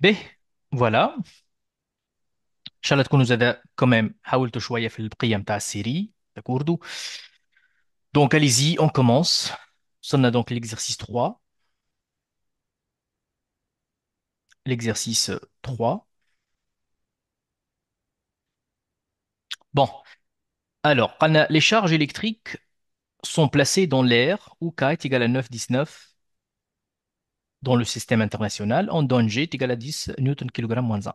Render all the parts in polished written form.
B, voilà. إن شاء الله تكونوا زاد quand même حاولتوا شوية في البقية متاع السيري. D'accord. Donc allez-y, on commence. On a donc l'exercice 3. L'exercice 3. Bon, alors, les charges électriques sont placées dans l'air où K est égal à 9,19 dans le système international, en donne G est égal à 10 newton kilogramme moins 1.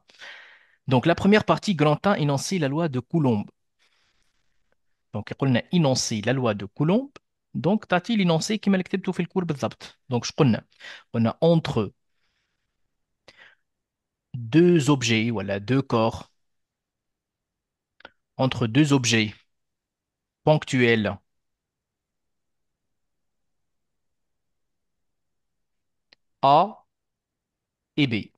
Donc la première partie, grand 1, énoncer la loi de Coulomb. Donc on a énoncé la loi de Coulomb. Donc تعطي l'énoncé كما اللي كتبته في الكور بالضبط. Donc قلنا on a entre deux objets, voilà, deux corps, entre deux objets ponctuels A et B,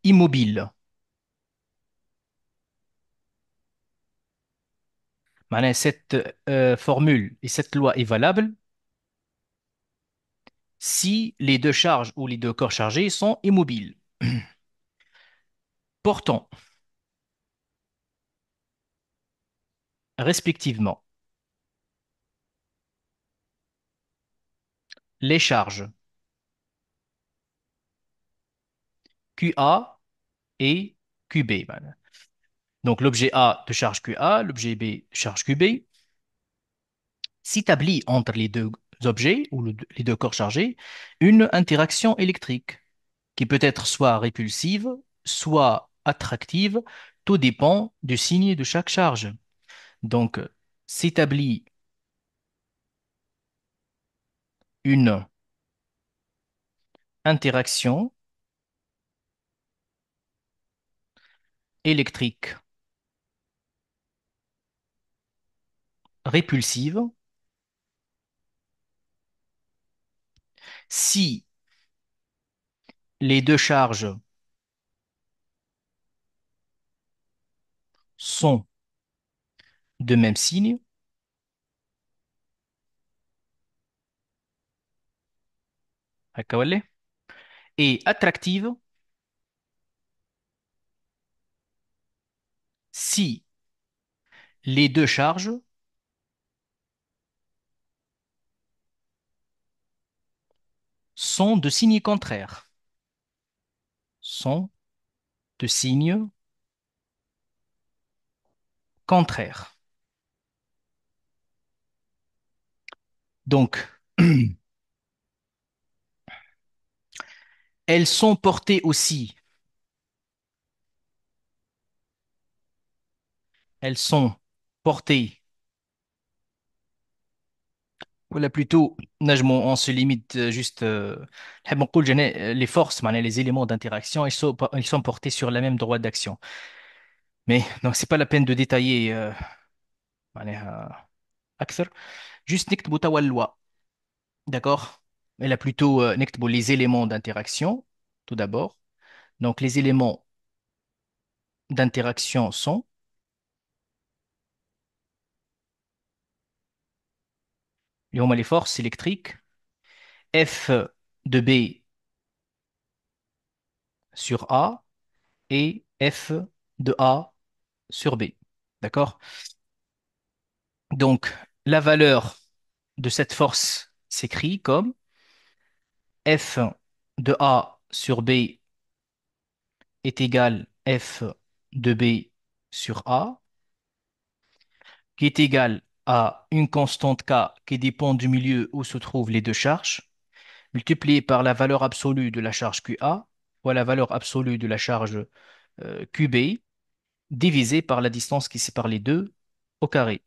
immobiles. معناها cette formule et cette loi est valable si les deux charges ou les deux corps chargés sont immobiles. Portant respectivement les charges QA et QB. Donc l'objet A de charge QA, l'objet B de charge QB s'établit entre les deux objets ou les deux corps chargés une interaction électrique qui peut être soit répulsive, soit attractive, tout dépend du signe de chaque charge. Donc s'établit une interaction électrique répulsive si les deux charges sont de même signe et attractive si les deux charges sont de signes contraires. Sont de signes contraires. Donc, elles sont portées aussi, elles sont portées, ou plutôt, on se limite juste, نحب نقول les forces, les éléments d'interaction, ils sont portés sur la même droite d'action. Mais donc, c'est pas la peine de détailler معناها أكثر. Juste نكتبوا توا اللoi. D'accord? Elle a plutôt نكتبوا les éléments d'interaction, tout d'abord. Donc, les éléments d'interaction sont les forces électriques F de B sur A et F de A sur B. D'accord? Donc, la valeur de cette force s'écrit comme F de A sur B est égal F de B sur A, qui est égal à une constante K qui dépend du milieu où se trouvent les deux charges, multiplié par la valeur absolue de la charge QA fois la valeur absolue de la charge QB, divisé par la distance qui sépare les deux au carré,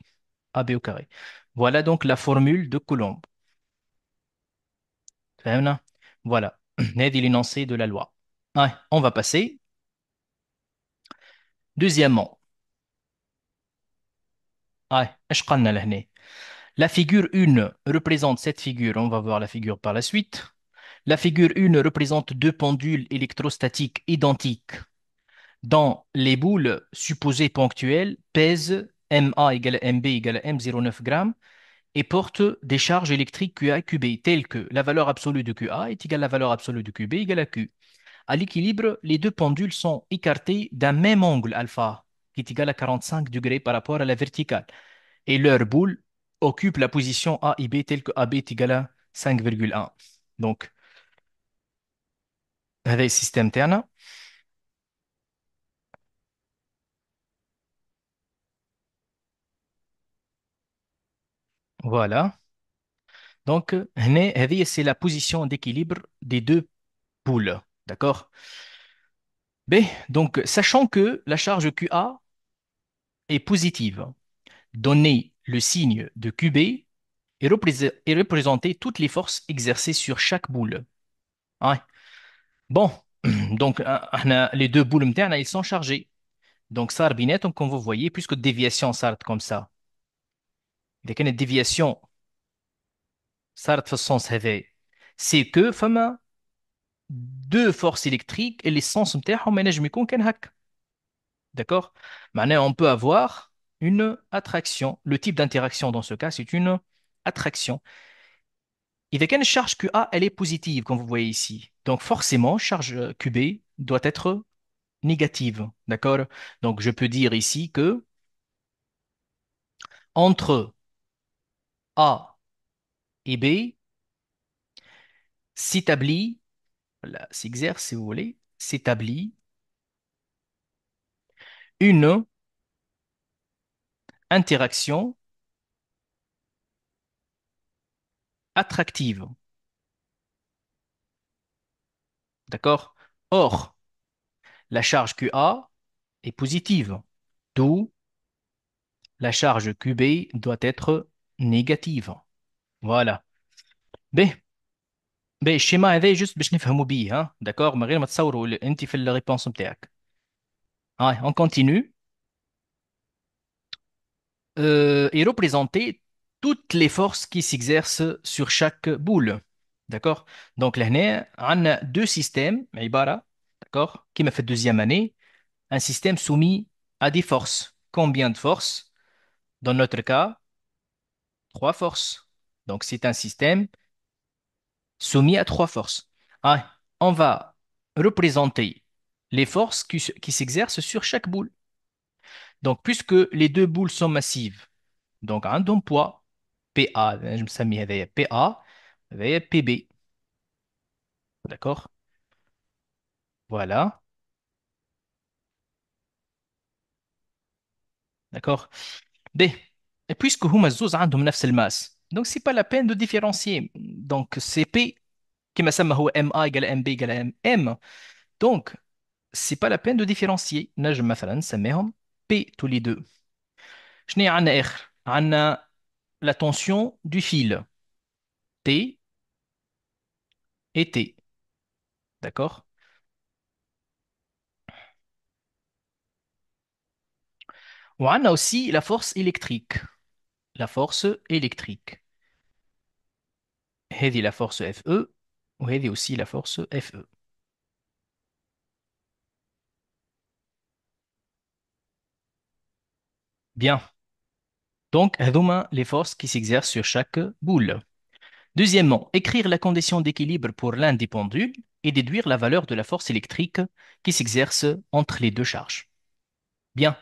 AB au carré. Voilà donc la formule de Coulomb. فهمنا? Voilà. هذه l'énoncé de la loi. Ouais, on va passer. Deuxièmement, ouais, إيش قلنا لهنا؟ La figure 1 représente cette figure. On va voir la figure par la suite. La figure 1 représente deux pendules électrostatiques identiques dont les boules supposées ponctuelles pèsent MA égale à MB égale à M09 grammes et portent des charges électriques QA et QB telles que la valeur absolue de QA est égale à la valeur absolue de QB égale à Q. À l'équilibre, les deux pendules sont écartés d'un même angle alpha, qui est égal à 45 degrés par rapport à la verticale. Et leur boule occupe la position A et B telle que AB est égal à 5,1. Donc, هذا السيستم تاعنا. Voilà. Donc, هذه c'est la position d'équilibre des deux boules. D'accord? B. Donc, sachant que la charge QA est positive, donner le signe de QB et représenter toutes les forces exercées sur chaque boule. Ouais. Bon, donc les deux boules internes, ils sont chargées. Donc ça, donc comme vous voyez, puisque déviation s'arrête comme ça, dès qu'il y a une déviation s'arrête dans ce sens هذا, c'est que فما deux forces électriques et les sens نتاعهم ما ينجم يكون كان هكا. D'accord? Maintenant, on peut avoir une attraction. Le type d'interaction dans ce cas, c'est une attraction. Et avec une charge QA, elle est positive, comme vous voyez ici. Donc forcément, charge QB doit être négative. D'accord? Donc je peux dire ici que entre A et B s'établit, voilà, s'exerce si vous voulez, s'établit une interaction attractive. D'accord? Or, la charge QA est positive, d'où la charge QB doit être négative. Voilà. B. الشيما هذا جست باش نفهموا بيه ها داكور من غير ما تصوروا انت في الريبونس نتاعك. هاي on continue. Et représenter toutes les forces qui s'exercent sur chaque boule. D'accord? Donc là, on a deux systèmes, عبارة, d'accord, qui m'a fait deuxième année, un système soumis à des forces. Combien de forces? Dans notre cas, trois forces. Donc c'est un système soumis à trois forces. Ah, on va représenter les forces qui s'exercent sur chaque boule. Donc puisque les deux boules sont massives, donc عندهم poids PA, je me سمي هذايا PA, هذايا PB. D'accord? Voilà. D'accord? B. Et puisque هما الزوز عندهم نفس الماس, donc c'est pas la peine de différencier. Donc c'est P كما سمى هو MA égale MB égale MM. Donc c'est pas la peine de différencier. نجم مثلا نسميهم P tous les deux. شنو عندنا آخر؟ عندنا la tension du fil T et T. D'accord? On a aussi la force électrique. La force électrique. هذه la force FE وهذه aussi la force FE. Bien. Donc, هذوما les forces qui s'exercent sur chaque boule. Deuxièmement, écrire la condition d'équilibre pour l'un des pendules et déduire la valeur de la force électrique qui s'exerce entre les deux charges. Bien.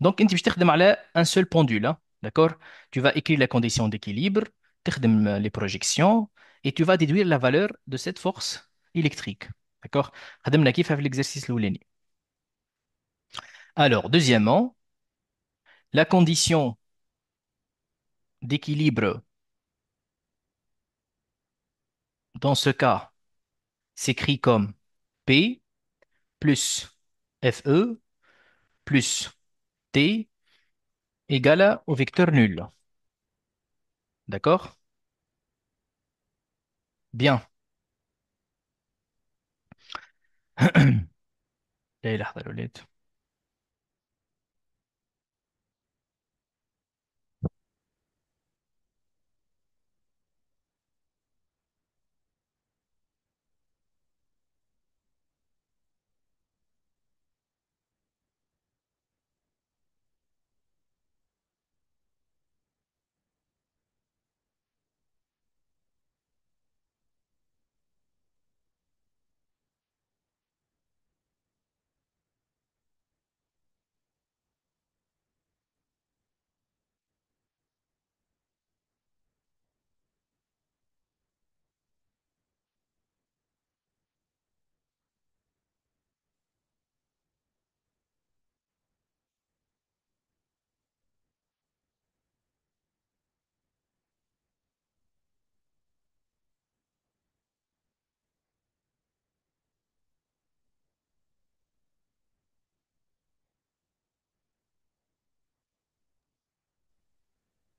Donc, انت باش تخدم على un seul pendule, hein. D'accord? Tu vas écrire la condition d'équilibre, تخدم les projections et tu vas déduire la valeur de cette force électrique. D'accord? خدمنا كيفها في l'exercice الأولاني. Alors, deuxièmement, la condition d'équilibre dans ce cas s'écrit comme P plus FE plus T égale au vecteur nul. D'accord? Bien. لا لحظة الأولاد.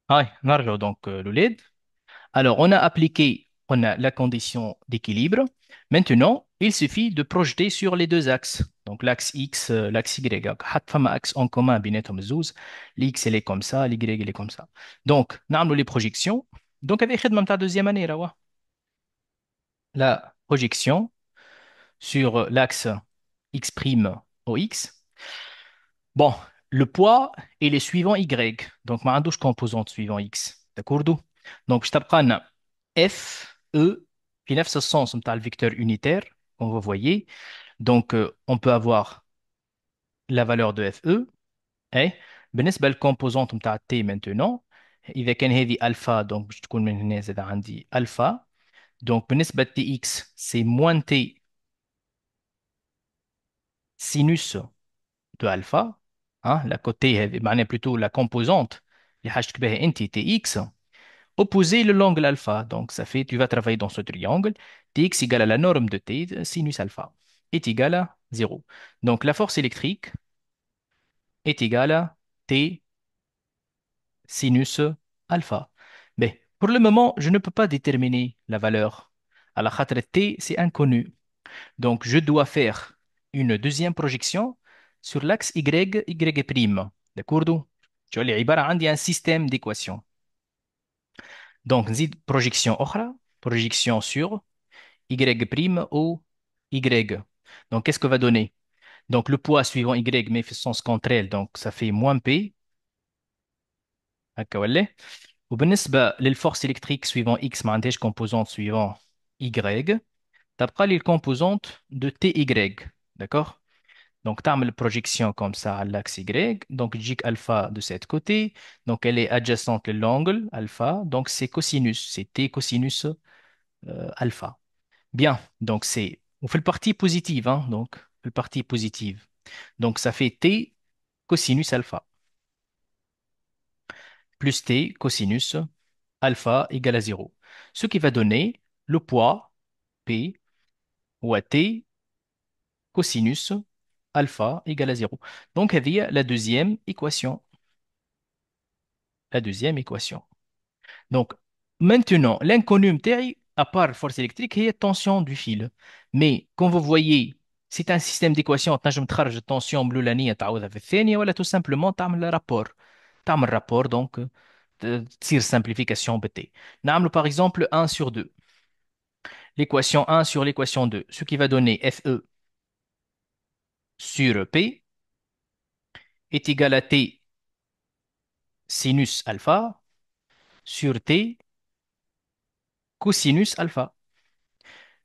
Ouais, نرجع donc l'OLED. Alors, on a la condition d'équilibre. Maintenant, il suffit de projeter sur les deux axes. Donc, l'axe X, l'axe Y. حط فما axe en commun بيناتهم الزوز. L'X, elle est comme ça, l'Y, elle est comme ça. Donc, نعملوا les projections. Donc, avec خدمة متاع deuxième année, là, la projection sur l'axe X' au X. Bon, le poids est le suivant Y. Donc, ما عندوش composante suivant X. D'accord? Donc, je t'apprends F, E, في نفس السens متاع le vecteur unitaire, comme vous voyez. Donc, on peut avoir la valeur de FE. Et بالنسبة للكomposante متاع T maintenant, إذا كان هذه alpha, donc باش تكون من هنا زاد عندي alpha. Donc, بالنسبة ل TX, c'est moins T sinus de alpha. Hein, la côté, معناها plutôt la composante اللي حاجتك بها انت TX opposer le l'angle alpha. Donc, ça fait, tu vas travailler dans ce triangle. Tx égale à la norme de T, sinus alpha, est égal à 0. Donc, la force électrique est égale à T sinus alpha. Mais pour le moment, je ne peux pas déterminer la valeur. À la khatra T, c'est inconnu. Donc, je dois faire une deuxième projection sur l'axe Y, Y'. D'accord? Tu vois, les عبارة عندي un système d'équations. Donc, نزيد projection أخرى, projection sur Y' au Y. Donc, qu'est-ce que va donner? Donc, le poids suivant Y, mais fait sens contre elle, donc ça fait moins P. هكا ولا؟ وبالنسبة للforce électrique suivant X ما عندهاش composante suivant Y. تبقى لي composante de TY. D'accord? Donc, تعمل projection comme ça à l'axe Y. Donc, تجيك alpha de cette côté. Donc, elle est adjacente à l'angle alpha. Donc, c'est cosinus. C'est T cosinus alpha. Bien, donc on fait le partie positive, hein, donc le partie positive. Donc ça fait t cosinus alpha plus t cosinus alpha égale à 0. Ce qui va donner le poids P ou à t cosinus alpha égale à 0. Donc il y a la deuxième équation. La deuxième équation. Donc, maintenant, l'inconnu متاعي, à part force électrique, est tension du fil. Mais, comme vous voyez, c'est un système d'équations. تنجم تخرج التنسيون من الأولانية تعوضها في الثانية ولا tout simplement تعمل rapport. تعمل rapport, donc, تصير simplification بت. نعمل par exemple 1 sur 2. L'équation 1 sur l'équation 2. Ce qui va donner FE sur P est égal à T sinus alpha sur T cosinus alpha.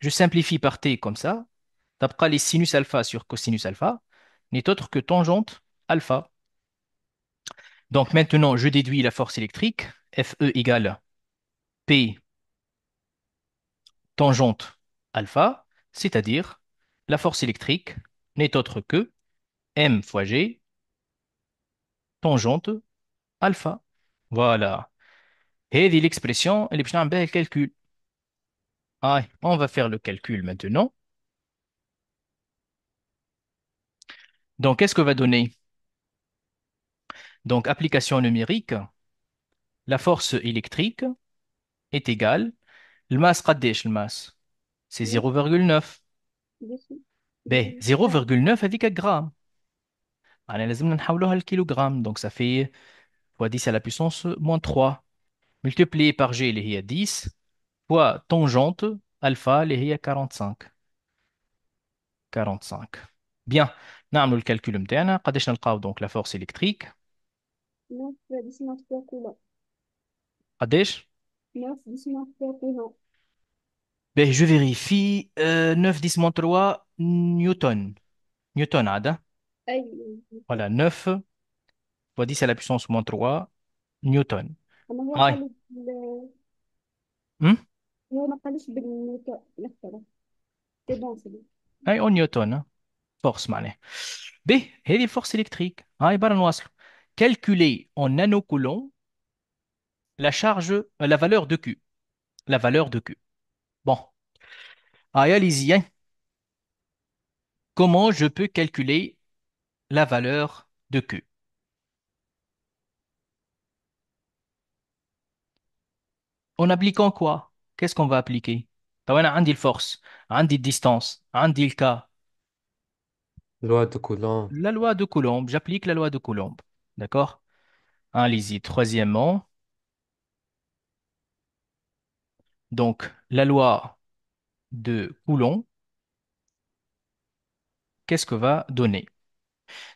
Je simplifie par T comme ça. تبقى لي sinus alpha sur cosinus alpha n'est autre que tangente alpha. Donc maintenant, je déduis la force électrique. Fe égale P tangente alpha, c'est-à-dire la force électrique n'est autre que M fois G tangente alpha. Voilà. هذه l'expression اللي باش نعمل بها الكالكول. Ah, on va faire le calcul maintenant. Donc, qu'est-ce que va donner? Donc, application numérique, la force électrique est égale. Le masse قديش الماس؟ C'est 0,9. dessus. Ben, 0,9 هذيك جرام. يعني لازمنا نحولوها للكيلوغرام. Donc ça fait fois 10 à la puissance moins 3. Multiplié par G اللي هي 10 fois tangente alpha اللي هي 45. 45. Bien. نعملوا الكالكول نتاعنا قداش نلقاو donc la force électrique 9,3 coulons. قداش؟ 9,3 coulons. Ben, je vérifie 9 10 moins 3 newton. Newton عاد. أي. Voilà 9 fois 10 à la puissance moins 3 newton. أما هو Ouais. قال Hmm? هو ما قالش بالنيوتن الاختراع. سي بون سي بون. Ouais, en newton. Hein. Force معناها. B, هذه الفورس électrique. هاي برا نواصلوا. Calculer en nanocoulomb la charge, la valeur de Q. La valeur de Q. Bon, allez-y, hein. Comment je peux calculer la valeur de Q? En appliquant quoi? Qu'est-ce qu'on va appliquer? طب أنا عندي الفورce, عندي الدistance, عندي le cas. loi de Coulomb. La loi de Coulomb, j'applique la loi de Coulomb. D'accord? Allez-y. Troisièmement, donc la loi de Coulomb, qu'est-ce que va donner?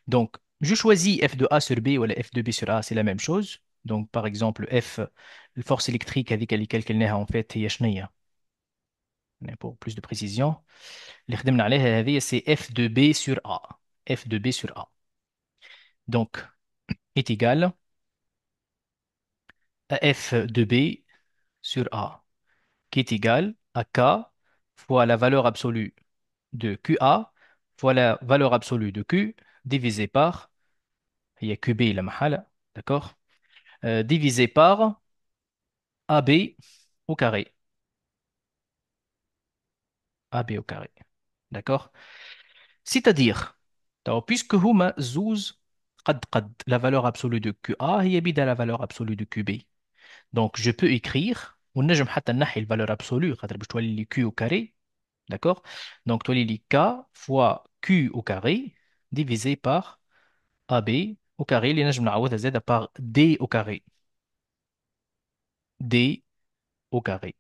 Donc, je choisis F de A sur B ou la F de B sur A, c'est la même chose. Donc, par exemple, F, la force électrique avec laquelle qu'elle n'est en fait, هي شنو هي؟ Pour plus de précision, اللي خدمنا عليها هذه c'est F de B sur A. F de B sur A. Donc, est égal à F de B sur A, qui est égal à K fois la valeur absolue de QA fois la valeur absolue de Q divisé par, il y a QB la mahala, d'accord? Divisé par AB au carré. AB au carré. D'accord? C'est-à-dire, alors, puisque هما زوز قد la valeur absolue de QA هي بيد la valeur absolue de QB. Donc, je peux écrire ونجم حتى نحي la valeur absolue خاطر باش تولي لي Q au carré. D'accord? Donc, تولي لي K fois Q au carré divisé par AB au carré اللي نجم نعوضها زادة par D au carré. D au carré.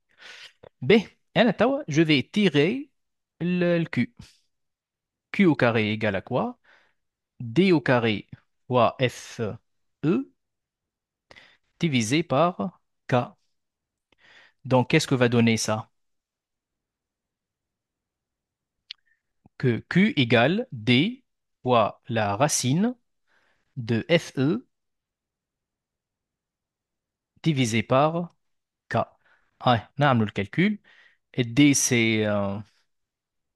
B, أنا توا je vais tirer le Q. Q au carré égale à quoi? D au carré fois FE divisé par K. Donc, qu'est-ce que va donner ça? Que Q égale D fois la racine de FE divisé par K. Ah, on a le calcul. Et D, c'est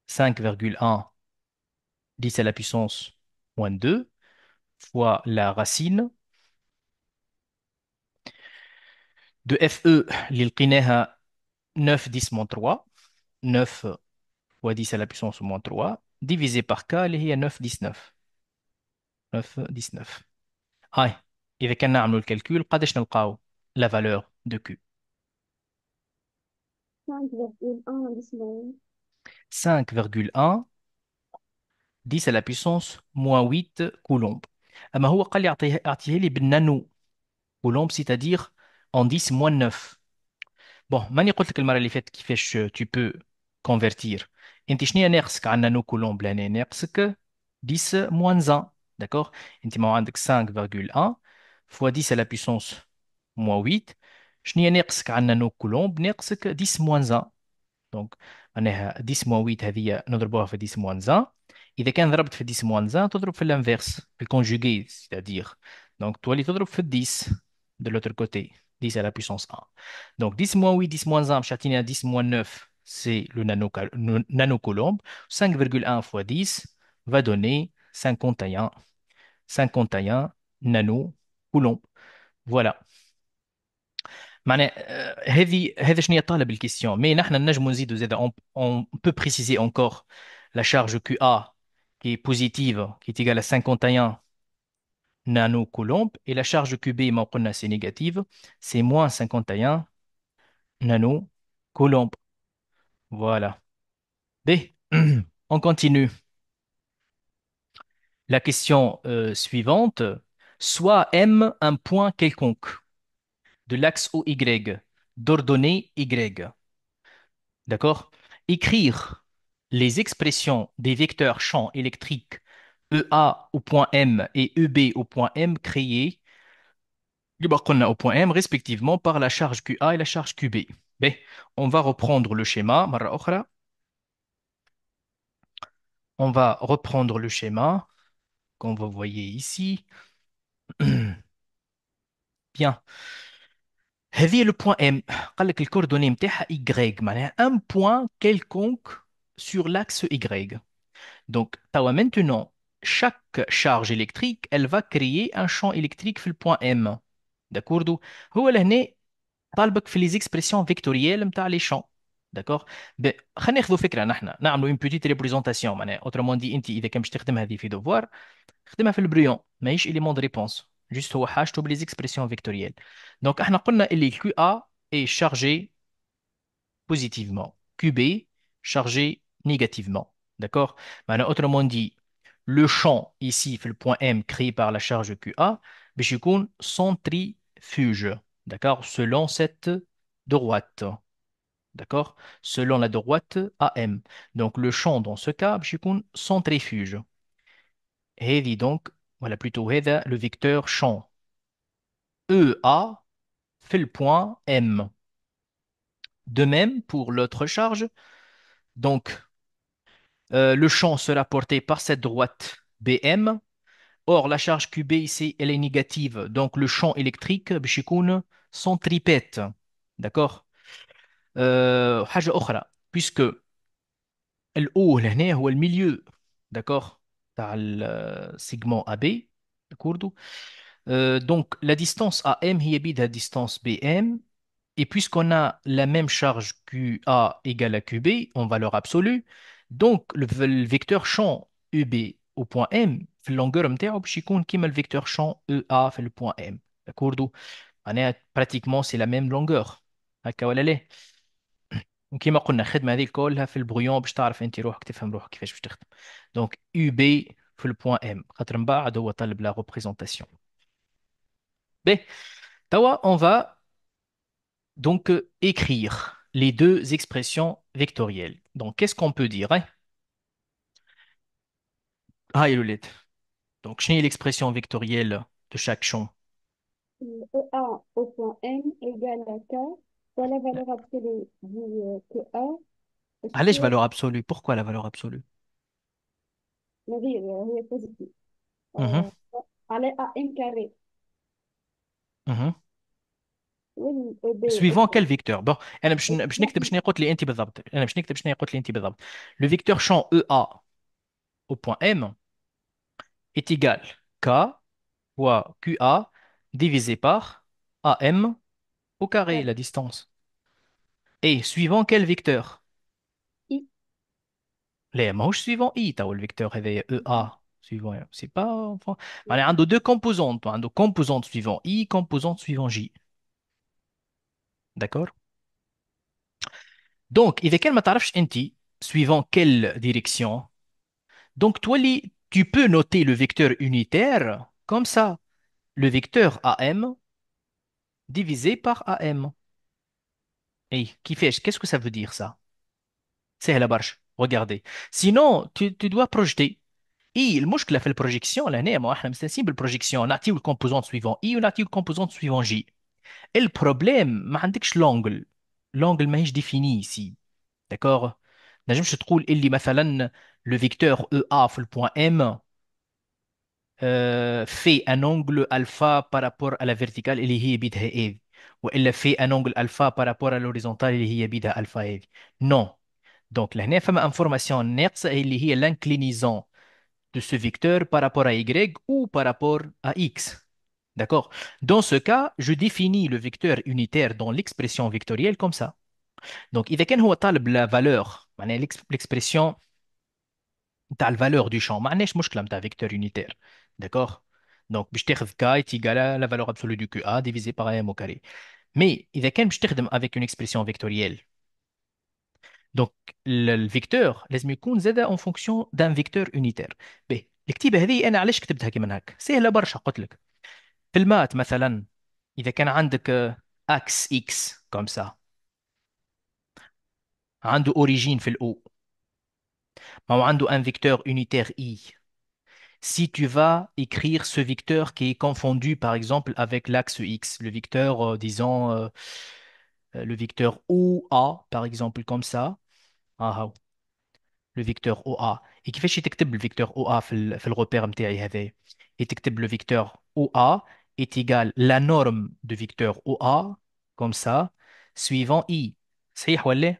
5,1 10 à la puissance moins 2 fois la racine de FE, اللي لقيناها 9 10 moins 3. 9 fois 10 à la puissance moins 3 divisé par K اللي هي 9 19. 9 19. هاي إذا كان نعمل الكالكول قداش نلقاو la valeur de Q. 5,1 décimales. 5,1 10 à la puissance moins 8 coulombs. أما هو قال لي أعطيه لي بالنانو coulombs, c'est-à-dire en 10 moins 9. Bon, ماني قلت لك المرة اللي فاتت كيفاش tu peux convertir. انت شنو ناقصك على النانو كولومب لهنا ناقصك 10 moins 1. D'accord? انت ما عندك 5,1 fois 10 à la puissance moins 8. شنو ناقصك على النانو كولومب ناقصك 10 moins 1. دونك معناها 10 موان 8 هذه نضربوها في 10 موان 1. اذا كان ضربت في 10 موان 1 تضرب في الانفيرس في الكونجوغي c'est-à-dire دونك تولي تضرب في 10 de l'autre côté 10 à la puissance 1. Donc 10 moins 8 10 moins 1 مش يعطيني 10 moins 9 c'est le nanocoulomb. 5,1 fois 10 va donner 51 nanocoulomb. Voilà. معناها هذا شنو طالب الكيستيون مي نحن نجمو نزيدو زاده on peut préciser encore la charge QA qui est positive qui est égale à 51 nanocoulomb et la charge QB ما قلنا c'est négative c'est moins 51 nanocoulomb. Voilà. B. On continue. La question suivante. Soit M un point quelconque de l'axe OY d'ordonnée Y. D'accord? Écrire les expressions des vecteurs champs électriques EA au point M et EB au point M créés au point M respectivement par la charge QA et la charge QB. B. On va reprendre le schéma. مرة أخرى. On va reprendre le schéma qu'on va voyer ici. Bien. هذه le point M. قال لك الكوردوني متاعها Y معناها un point quelconque sur l'axe Y. Donc, tawa, maintenant, chaque charge électrique, elle va créer un champ électrique في le point M. D'accord? هو لهنا طالبك في les expressions vectorielles متاع les champs. D'accord? خلينا ناخذوا فكرة نحن نعملوا une petite représentation معناها autrement dit انت اذا كان باش تخدم هذه في devoir خدمها في البريون ماهيش élément de réponse. juste هو حاجته باللي expressions vectorielles. Donc احنا قلنا اللي QA est chargé positivement. QB chargé négativement. D'accord? Maintenant, autrement dit, le champ ici, fait le point M créé par la charge QA, باش يكون centrifuge. D'accord? Selon cette droite. D'accord? Selon la droite AM. Donc, le champ dans ce cas, باش يكون centrifuge. هذه donc, voilà plutôt هذا le vecteur champ EA fait le point M. De même pour l'autre charge. Donc, le champ sera porté par cette droite BM. Or, la charge QB ici, elle est négative. Donc, le champ électrique, باش يكون centripète. D'accord? حاجة أخرى. Puisque الأو لهنا هو الميليو. D'accord? تاع السيجمون AB. D'accord? Donc, la distance AM هي بيدها distance BM. Et puisqu'on a la même charge QA égale à QB en valeur absolue, donc le vecteur champ EB au point M في اللونجeur نتاعو باش يكون كيما le vecteur champ EA في le point M. D'accord? معناها pratiquement c'est la même longueur. هكا ولا لا؟ وكيما قلنا الخدمة هذه كلها في البرويون باش تعرف انت روحك تفهم روحك كيفاش باش تخدم. Donc UB في le point M. خاطر من بعد هو طلب la représentation. B. توا on va donc écrire les deux expressions vectorielles. Donc, qu'est-ce qu'on peut dire, hein? Ah, et le LED. Donc, j'ai l'expression vectorielle de chaque champ. EA au point M égale à K, soit la valeur absolue du que A, Allez, sur valeur absolue. Pourquoi la valeur absolue? هي positive. Mhm, آه، على AM carré. mhm. وال B au Suivant point quel vecteur? Bon, أنا باش نكتب شنو يقول لي أنت بالضبط. أنا باش نكتب شنو يقول لي أنت بالضبط. Le vecteur champ EA au point M est égal K fois QA divisé par AM au carré, carré. la distance. Et suivant quel vecteur? I. لا ماهوش suivant i تاو الفيكتور هذايا او ا suivant سي با معناها عنده دو كومبوزونت عنده كومبوزونت suivant i كومبوزونت suivant j d'accord donc اذا كان ما تعرفش انت suivant quelle direction donc تولي tu peux noter le vecteur unitaire comme ça le vecteur am divisé par am et كيفاش qu'est-ce que ça veut dire ça سهله برشا regardez sinon tu dois projeter اي المشكله في البروجيكسيون لهنا ما احنا مستانسين بالبروجيكسيون نعطيو الكومبوزونت سويفون اي ونعطيو الكومبوزونت سويفون جي البروبليم ما عندكش لونجل ماهيش ديفيني سي داكور نجمش تقول اللي مثلا لو فيكتور او ا في البوان ام fait un angle alpha par rapport à la verticale اللي هي بيدها اي والا fait un angle alpha par rapport à l'horizontale اللي هي بيدها الفا اي نو دونك لهنا فما انفورماسيون ناقصه اللي هي l'inclinaison de ce vecteur par rapport à y ou par rapport à x. D'accord? Dans ce cas, je définis le vecteur unitaire dans l'expression vectorielle comme ça. Donc, إذا كان هو طالب la valeur, معناها l'expression تاع la valeur du champ, معناش مشكلة متاع vecteur unitaire. D'accord? Donc, باش تاخذ k est égal à la valeur absolue du QA divisé par m au carré. Mais إذا كان باش تخدم avec une expression vectorielle, donc le vecteur لازم يكون زاد en fonction d'un vecteur unitaire. ب الكتيبة هذه أنا علاش كتبتها كيما هكا؟ سهلة برشا قلت لك. في المات مثلا إذا كان عندك اكس اكس كوم سا عنده اوريجين في الاو ما هو عنده un vecteur unitaire i si tu vas écrire ce vecteur qui est confondu par exemple avec l'axe x le vecteur disons le vecteur OA par exemple comme ça ah, le vecteur OA et كيفاش تكتب le vecteur OA في الرepère نتاعي هذا تكتب le vecteur OA est égal la norme de vecteur OA comme ça suivant i صحيح ولا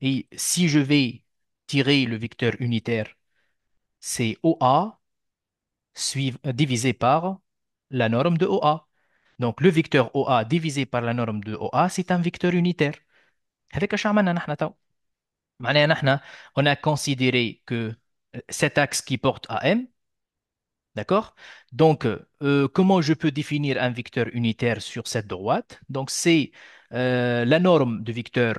et si je vais tirer le vecteur unitaire c'est OA divisé par la norme de OA donc le vecteur OA divisé par la norme de OA c'est un vecteur unitaire هذاك اش عملنا نحن تو معناها نحن on a considéré que cet axe qui porte à M. D'accord? Donc, comment je peux définir un vecteur unitaire sur cette droite? Donc, c'est la norme de vecteur,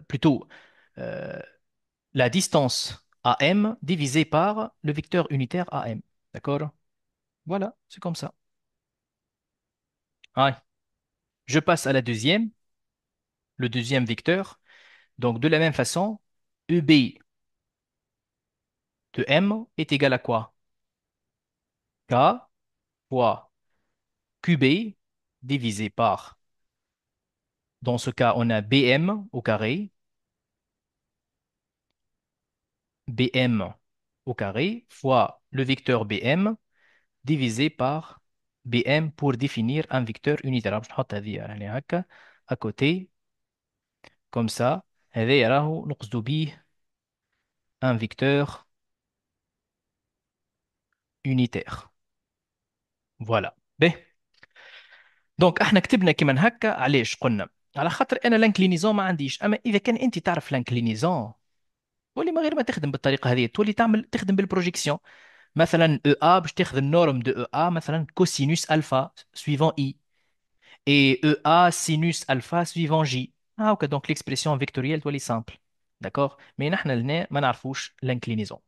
plutôt euh, la distance AM divisée par le vecteur unitaire AM. D'accord? Voilà, c'est comme ça. Ouais. Je passe à la deuxième, le deuxième vecteur. Donc, de la même façon, EB de M est égal à quoi? K fois QB divisé par, dans ce cas, on a BM au carré, BM au carré fois le vecteur BM divisé par BM pour définir un vecteur unitaire. باش نحط هذه يعني هكا à côté comme ça. هذا راهو نقصد به un vecteur unitaire. Voilà. ب دونك احنا كتبنا كيما هكا علاش قلنا على خاطر انا لانكلينيزون ما عنديش، اما اذا كان انت تعرف لانكلينيزون تولي ما غير ما تخدم بالطريقه هذه، تولي تخدم بالبروجيكسيون. مثلا او ا باش تاخذ النورم دو او ا مثلا كوسينوس الفا سويفون اي، et EA sinus alpha suivant J. Ah, ok, donc l'expression vectorielle doit être simple. D'accord? Mais nous, ما نعرفوش l'inclinaison.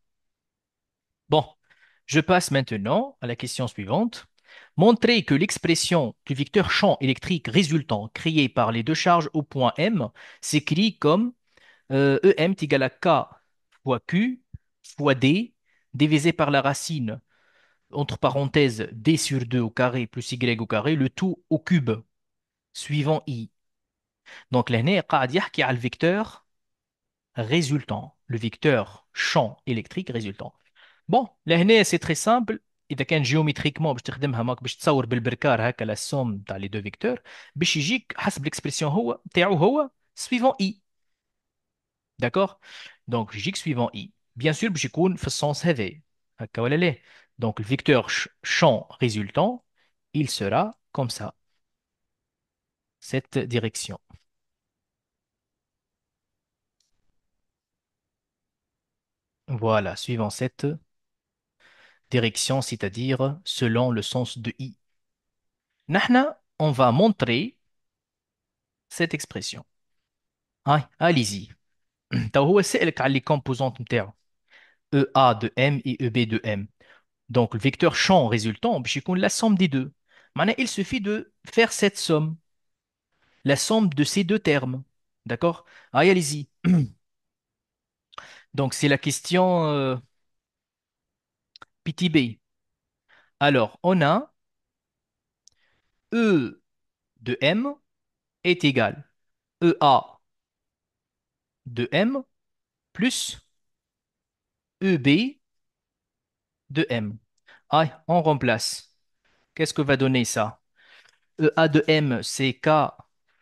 Bon, je passe maintenant à la question suivante. Montrer que l'expression du vecteur champ électrique résultant créé par les deux charges au point M s'écrit comme EM est égal à K fois Q fois D divisé par la racine, entre parenthèses, D sur 2 au carré plus Y au carré, le tout au cube, suivant I. Donc, l'année قاعد يحكي على الفيكتور résultant, le vecteur champ électrique résultant. Bon, l'année c'est très simple. إذا كان جيومتريكمون باش تخدمها ماك باش تصور بالبركار هكا لا سوم تاع لي دو فيكتور باش يجيك حسب الاكسبرسيون هو تاعو هو suivant i. D'accord? Donc يجيك suivant i. Bien sûr باش يكون في السونس هذا هكا ولا لا. Donc le vecteur champ résultant, il sera comme ça, cette direction. Voilà, suivant cette direction, c'est-à-dire selon le sens de i. Nahna, on va montrer cette expression. Allez-y. Donc, هو سألك على les composantes نتاعو. EA de M et EB de M. Donc, le vecteur champ résultant, باش يكون la somme des deux. Maintenant, il suffit de faire cette somme, la somme de ces deux termes. D'accord? Allez-y. Donc, c'est la question petit b. Alors, on a E de M est égal EA de M plus EB de M. On remplace. Qu'est-ce que va donner ça? EA de M, c'est K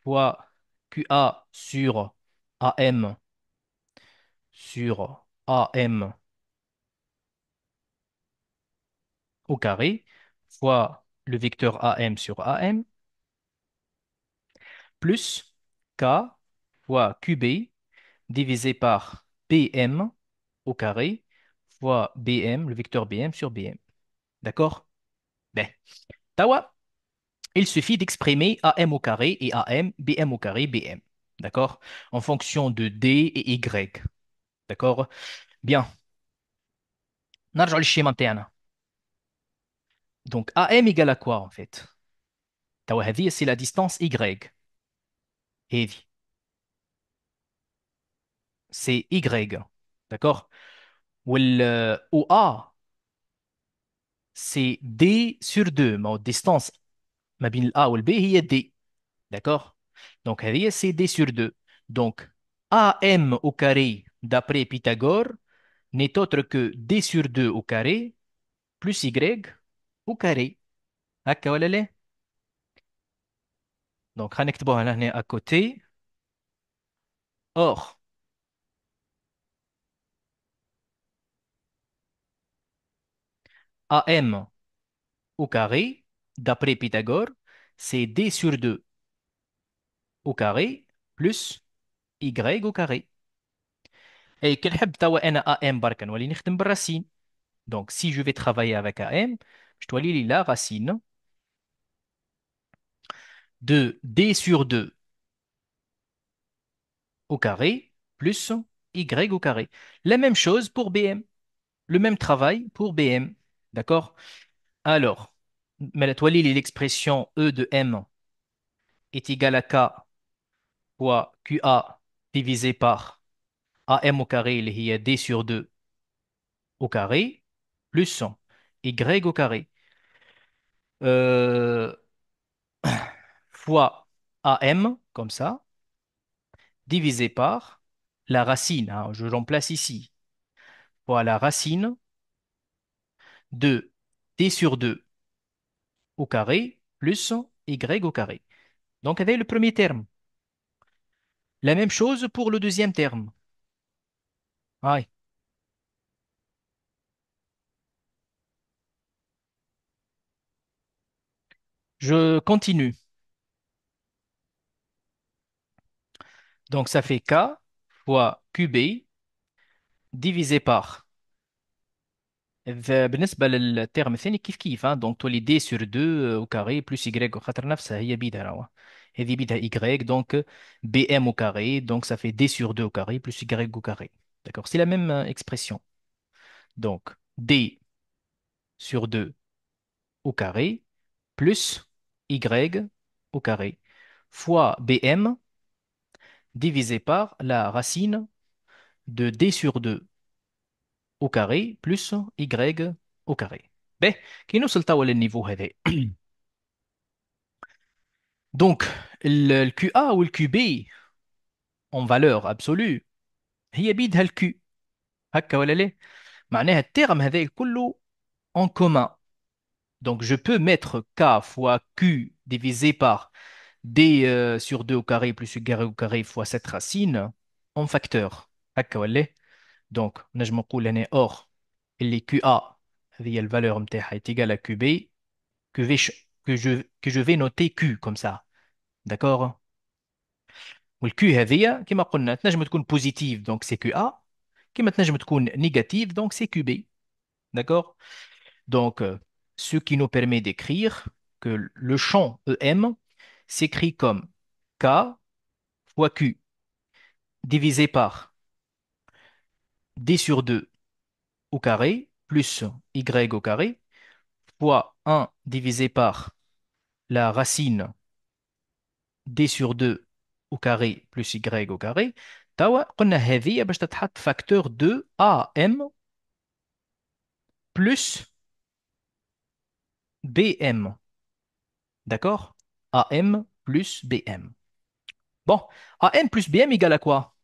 fois QA sur AM sur AM au carré fois le vecteur AM sur AM plus K fois QB divisé par BM au carré fois BM, le vecteur BM sur BM. D'accord? Ben, tawa. Il suffit d'exprimer AM au carré et AM, BM au carré, BM. D'accord? En fonction de D et Y. D'accord? Bien. نرجع للشيما نتاعنا. Donc AM égale à quoi en fait? توا هذه c'est la distance Y. هذه c'est Y. D'accord? OA c'est D sur 2. Ma distance ما بين A ou B هي D. D'accord? Donc هذه c'est D sur 2. Donc AM au carré d'après Pythagore n'est autre que D sur 2 au carré plus Y au carré. هكا ولا لا؟ Donc هنكتبوها هنا à côté. Or AM au carré, d'après Pythagore, c'est D sur 2 au carré plus Y au carré. Et quel heb tawa ana AM barkan wali نخدم بالرacine. Donc si je vais travailler avec AM, je dois lire la racine de D sur 2 au carré plus Y au carré. La même chose pour BM. Le même travail pour BM. D'accord? Alors, mais la toile, l'expression E de M est égale à K fois QA divisé par AM au carré, il y a D sur 2 au carré, plus Y au carré, euh, fois AM, comme ça, divisé par la racine, hein, je remplace ici, fois la racine de D sur 2 au carré, plus Y au carré. Donc, avec le premier terme. La même chose pour le deuxième terme. Ouais. Je continue. Donc, ça fait K fois QB divisé par. بالنسبة للترم الثاني كيف دونك تولي دي سور 2 au carré plus y وخاطر نفسها هي بيدها راهو هذه بيدها y donc bm au carré donc ça fait d sur 2 au carré plus y au carré. D'accord, c'est la même expression. Donc d sur 2 au carré plus y au carré fois bm divisé par la racine de d sur 2 au carré plus y au carré. Ben, كي نوصل توا للنيفو هذا. Donc, le QA ou le QB en valeur absolue هي بيدها الQ هكا ولا لا معناها الترم هذا كله en commun. Donc, je peux mettre K fois Q divisé par D sur 2 au carré plus Y au carré fois cette racine en facteur هكا ولا لا. Donc, نجم نقول هنا or اللي QA هذه الفالeur نتاعها est égale à QB que je vais noter Q comme ça. D'accord? والكيو هذه كما قلنا تنجم تكون بوزيتيف دونك سي كيو ا كما تنجم تكون négative donc c'est QB. D'accord? Donc, ce qui nous permet d'écrire que le champ EM s'écrit comme K fois Q divisé par D sur 2 au carré plus Y au carré fois 1 divisé par la racine D sur 2 au carré plus Y au carré. توا قلنا هذه باش تتحط facteur de AM plus BM. D'accord? AM plus BM. Bon, AM plus BM égale à quoi?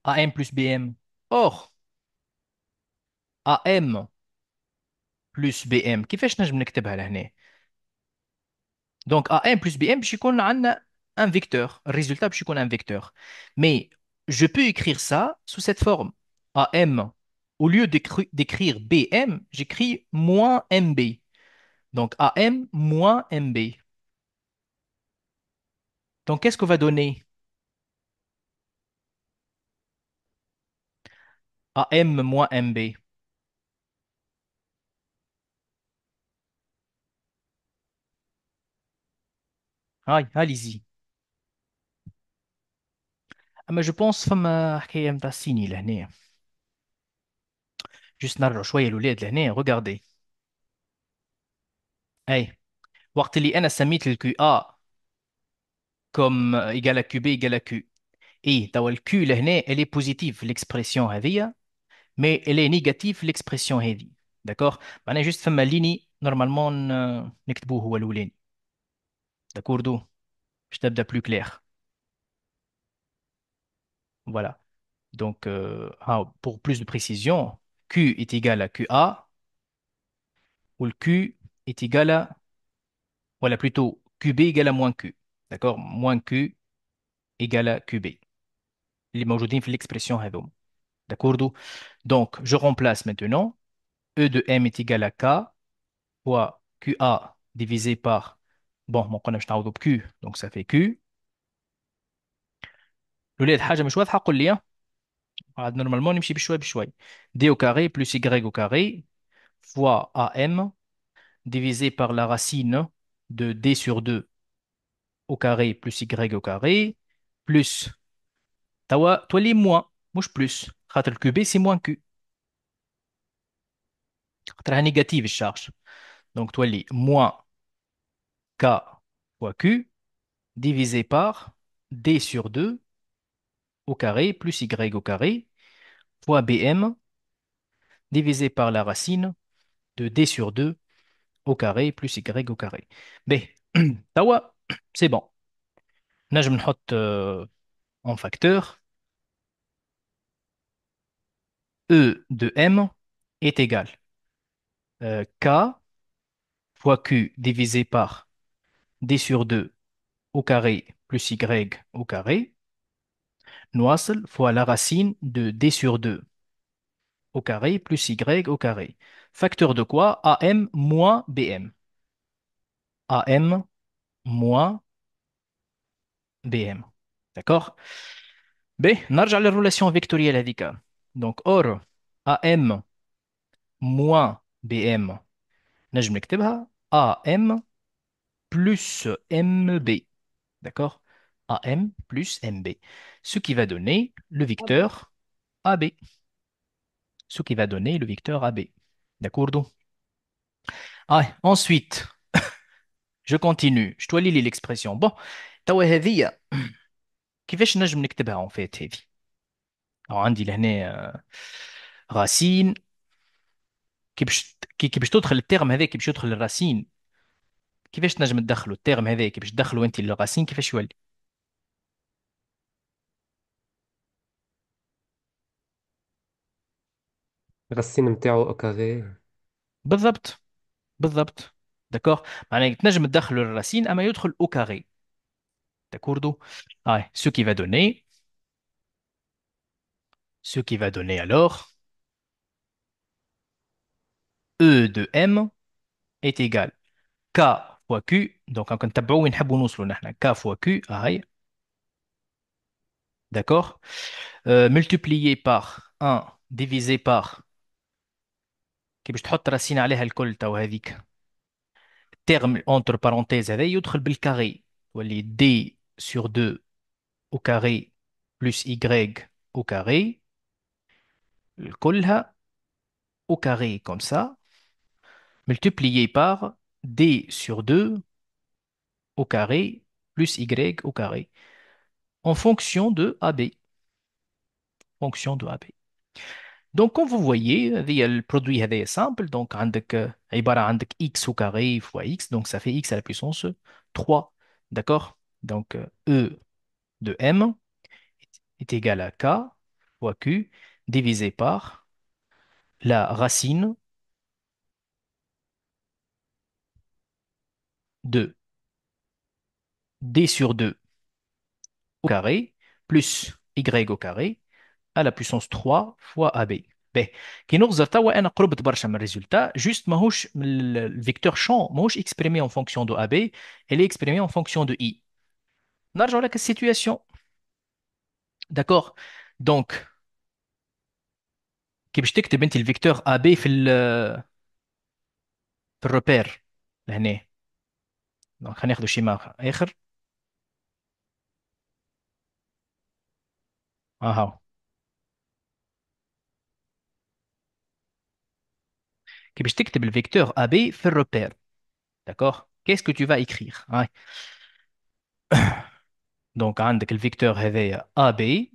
AM plus BM. Or, AM plus BM كيفاش نجم نكتبها لهنا؟ Donc AM plus BM باش يكون عندنا un vecteur. Le résultat باش يكون un vecteur. Mais je peux écrire ça sous cette forme. AM, au lieu d'écrire BM, j'écris moins MB. Donc AM moins MB. Donc qu'est-ce qu'on va donner? AM moins MB. Allez-y. اما جو بونس فما حكايه نتاع الصيني لهنا. جست نرجع شويه الاولاد لهنا ريغاردي. اي وقت اللي انا سميت الكيو ا كوم ايجال كيو بي ايجال كيو اي توا الكيو لهنا الي بوزيتيف في ليكسبرسيون هذيا مي الي نيجاتيف في ليكسبرسيون هذي. داكوغ معناها جست فما ليني نورمالمون نكتبوه هو الاولاني. داكوردو باش تبدا بلو كلير. Voilà. Donc, pour plus de précision, Q est égal à QA ou le Q est égal à voilà, plutôt QB égale à moins Q. D'accord? Moins Q égale à QB. اللي موجودين في l'expression هذوم. D'accord? Donc, je remplace maintenant. E de M est égal à K fois QA divisé par, bon, ما قلنا باش نعوضو Q, donc ça fait Q. الولاد حاجة مش واضحة قول لي. عاد نورمالمون نمشي بشوي بشوي. D au carré plus Y au carré fois AM divisé par la racine de D sur 2 au carré plus Y au carré, plus, toi les moins, مش plus. خاطر le QB c'est moins Q. خاطرها négative الشارج. Donc toi les moins K fois Q divisé par D sur 2 au carré plus Y au carré fois BM divisé par la racine de D sur 2 au carré plus Y au carré. B. توا c'est bon. نجم نحط en facteur E de M est égal K fois Q divisé par D sur 2 au carré plus Y au carré, Noisel fois la racine de D sur 2 au carré plus Y au carré. Facteur de quoi? AM moins BM. AM moins BM. D'accord? B, نرجع للرولation vectorielle هذيك. Donc, or, AM moins BM, نجم نكتبها AM plus MB. D'accord? AM plus MB. Ce qui va donner le Ah bon? vecteur AB. Ce qui va donner le vecteur AB. D'accord? Ah, ensuite, je continue. Je dois lire l'expression. Bon, توا هذه كيفاش نجم نكتبها en fait هذه؟ أو عندي لهنا راسين كي باش تدخل الترم هذا كي باش يدخل الراسين كيفاش تنجم تدخلوا الترم هذا كي باش تدخلوا انت الراسين كيفاش يولي؟ الرصين متاعو او كاري. بالضبط بالضبط. داكور. معناها تنجم تدخلوا الراسين اما يدخل او كاري. داكوردو. Ah, ce qui va donner alors E de M est égal K fois Q. Donc, on نتبعوا وين نحبوا نوصلوا نحن K fois Q. هاي. D'accord. Multiplié par 1 divisé par كي باش تحط راسين عليها الكل تو هذيك terme entre parenthèses هذا يدخل بالكاري واللي D sur 2 au carré plus Y au carré كلها au carré comme ça multiplié par D sur 2 au carré plus Y au carré en fonction de AB. Fonction de AB. Donc, comme vous voyez, le produit est simple. Donc, عندك عبارة عندك x au carré fois x. Donc, ça fait x à la puissance 3. D'accord? Donc, E de M est égal à K fois Q divisé par la racine de D sur 2 au carré plus Y au carré à la puissance 3 fois AB. باهي كي نغزر توا انا قربت برشا من الريزولتا جوست ماهوش الفيكتور شون ماهوش اكسبريمي en fonction de AB elle est exprimée en fonction de I. نرجع لك السيتوياسيون. داكور. دونك كي باش تكتب انت الفيكتور AB في الروبير لهنا. دونك خلينا ناخذ شيما اخر. اها. كي باش تكتب الفيكتور AB في الروبير. D'accord? Qu'est-ce que tu vas écrire? Ouais. Donc, عندك الفيكتور هذايا AB.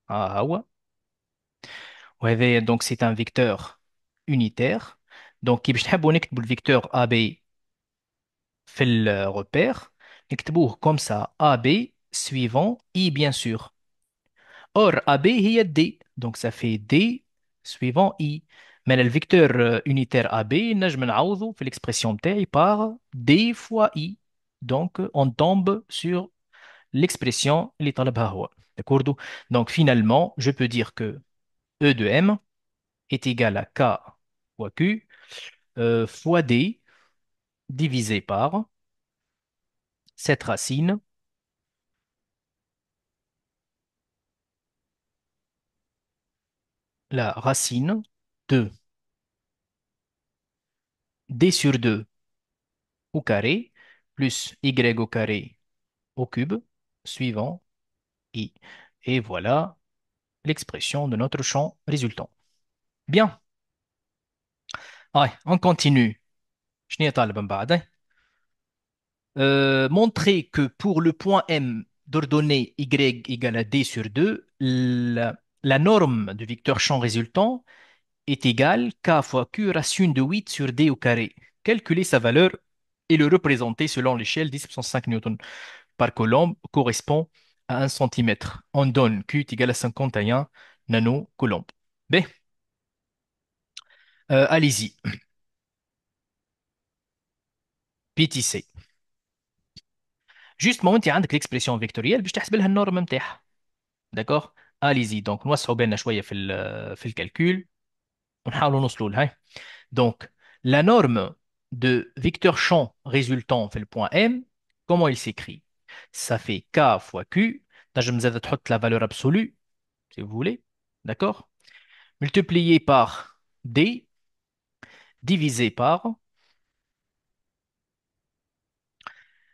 ها هو. وهذايا donc c'est un vecteur unitaire. Donc, كي باش نحبوا نكتبوا الفيكتور AB في الروبير نكتبوه comme ça AB suivant I bien sûr. Or, AB هي D. Donc, ça fait D suivant I. Mais le vecteur unitaire AB نجم نعوضه في l'expression بتاعي par D fois I. Donc, on tombe sur l'expression اللي طلبها هو. D'accord? Donc, finalement, je peux dire que E de M est égal à K fois Q fois D divisé par cette racine la racine de d sur 2 au carré plus y au carré au cube, suivant i. Et voilà l'expression de notre champ résultant. Bien. Ouais, on continue. شنو يطالب من بعد hein montrer que pour le point M d'ordonnée y égale à d sur 2, la norme du vecteur champ résultant est égale k fois q racine de 8 sur d au carré. Calculer sa valeur et le représenter selon l'échelle 10 puissance 5 newtons par coulomb correspond à 1 centimètre. On donne q est égal à 51 nanocoulomb. B. Allez-y. PTC. Juste moment, il y a l'expression vectorielle باش تحسب لها النورم نتاعها. D'accord? Allez-y. Donc, نوسعوا بالنا شوية في الcalcul ونحاولوا نوصلوا لها. Donc, la norme de vecteur champ résultant fait le point M, comment il s'écrit? Ça fait K fois Q. Je me تحط la valeur absolue, si vous voulez. D'accord? Multiplié par D, divisé par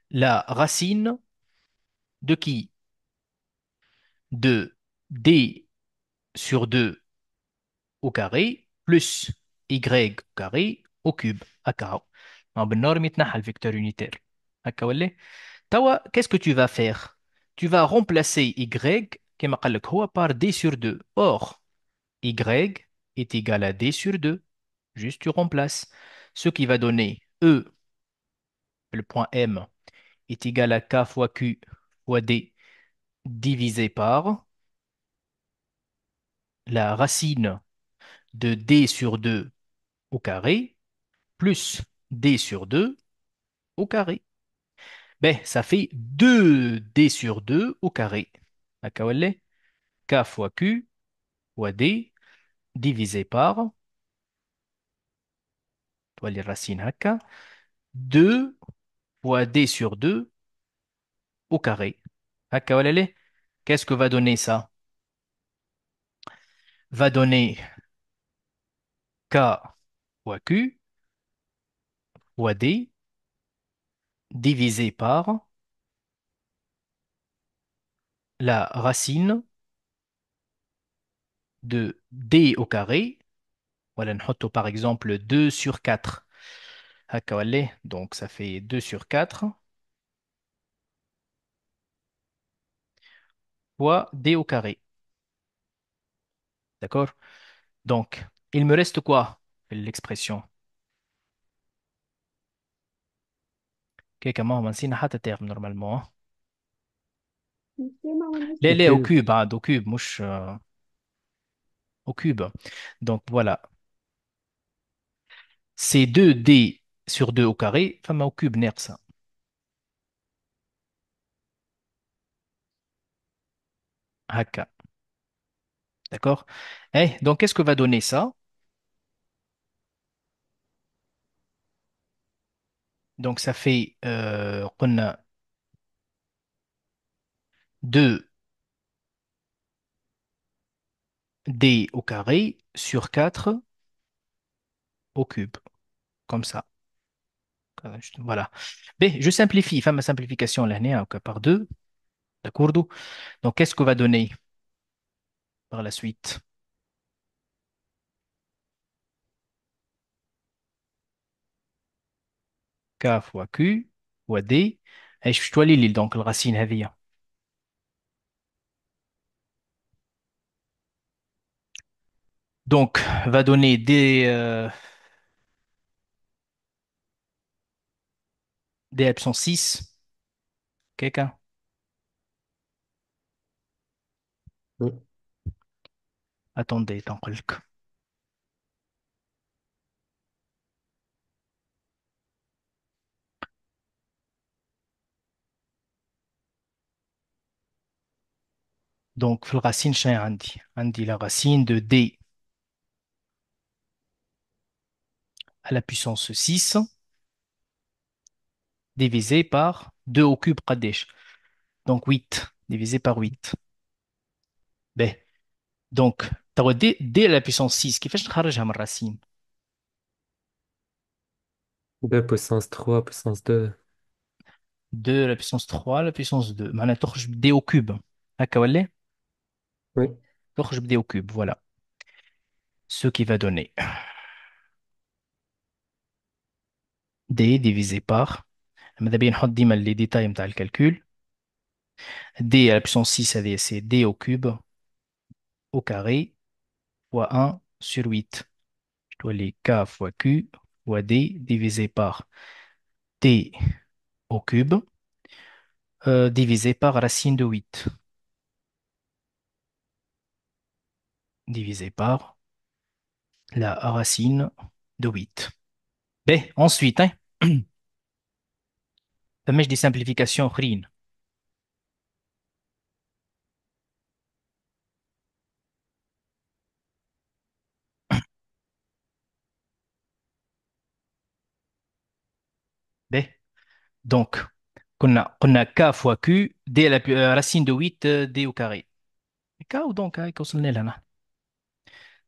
la racine de qui? De D sur 2 au carré plus Y au carré au cube. هكا بالنورم يتنحى الفيكتور unitaire. هكا ولا؟ Tawa, qu'est-ce que tu vas faire? Tu vas remplacer y, qui m'a dit par d sur 2. Or, y est égal à d sur 2. Juste tu remplaces. Ce qui va donner e, le point M, est égal à k fois q fois d divisé par la racine de d sur 2 au carré plus d sur 2 au carré. Ben, ça fait 2d sur 2 au carré. D'accord, k fois q fois d divisé par, toi les racines haka, 2 fois d sur 2 au carré. Haka walale, qu'est-ce que va donner ça? Va donner k fois q fois d divisé par la racine de d au carré. Voilà, نحطه par exemple 2 sur 4. Haka walale, donc ça fait 2 sur 4 fois d au carré. D'accord? Donc, il me reste quoi? L'expression. كيكا ما هو نسينا حتى terme normalement. مش ما ونس لا لا au الكيوب. cube au cube مش au cube. Donc voilà, c'est 2D sur 2 au carré, enfin au cube ناقصة ça. هكا. D'accord? Eh, donc qu'est-ce que va donner ça? Donc ça fait قلنا 2D au carré sur 4 au cube. Comme ça. Voilà. Mais je simplifie, enfin ma simplification là, par 2. D'accord? Donc qu'est-ce que va donner par la suite? K fois Q fois D. Et je dois lire donc la racine هذه. Donc, va donner D epsilon 6. Quelqu'un? Oui. Attendez, tant que- Donc, في الرacine, j'ai عندي la racine de D à la puissance 6 divisé par 2 au cube قديش. Donc, 8 divisé par 8. B. Donc, t'as D à la puissance 6 كيفاش نخرجها من الرacine? B puissance 3 puissance 2. 2 à la puissance 3 à la puissance 2. معناها تخرج ب d au cube. هكا ولا؟ Oui, تخرج ب d au cube. Voilà. Ce qui va donner d divisé par. ماذا بيا نحط ديما les détails نتاع الكالكول. d à la puissance 6 هذه c'est d au cube au carré fois 1 sur 8. Je dois les k fois q fois d divisé par t au cube divisé par racine de 8 divisé par la racine de 8. B, ensuite, hein, فماش دي simplification أخرين. B, donc, قلنا k fois q d à la racine de 8 d au carré. k ou donc هيك وصلنا لهنا.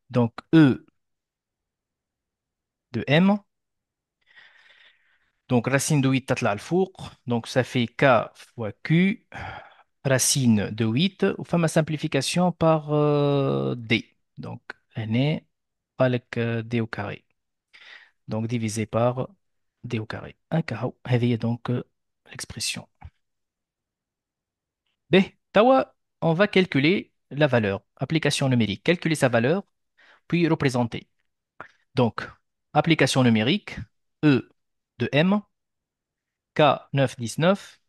Donc E de m, donc racine de 8 تطلع الفوق, donc ça fait k fois q racine de 8 وفما simplification par d. Donc هنا قالك d au carré. Donc divisé par d au carré. Un carreau. هذه donc l'expression. B. Tawa, on va calculer la valeur. Application numérique. Calculer sa valeur, puis représenter. Donc, application numérique, E de M, K 919,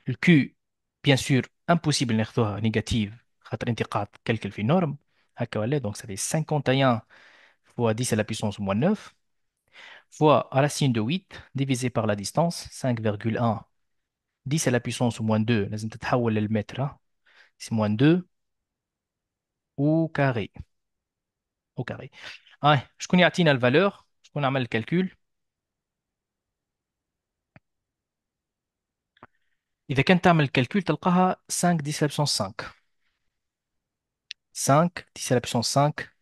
le Q, bien sûr, impossible ناخذوها négative, خاطر انتقاد calcul في norme. هكا ولا. Donc ça fait 51 fois 10 à la puissance moins 9 fois racine de 8 divisé par la distance, 5,1. 10 à la puissance moins 2, لازم تتحول للمتر, hein. C'est moins 2 au carré. Au carré. شكون يعطينا الفالور؟ شكون عمل الكالكول؟ إذا كنت تعمل الكالكول تلقاها 5 10 à la puissance 5. 5 10 à la puissance 5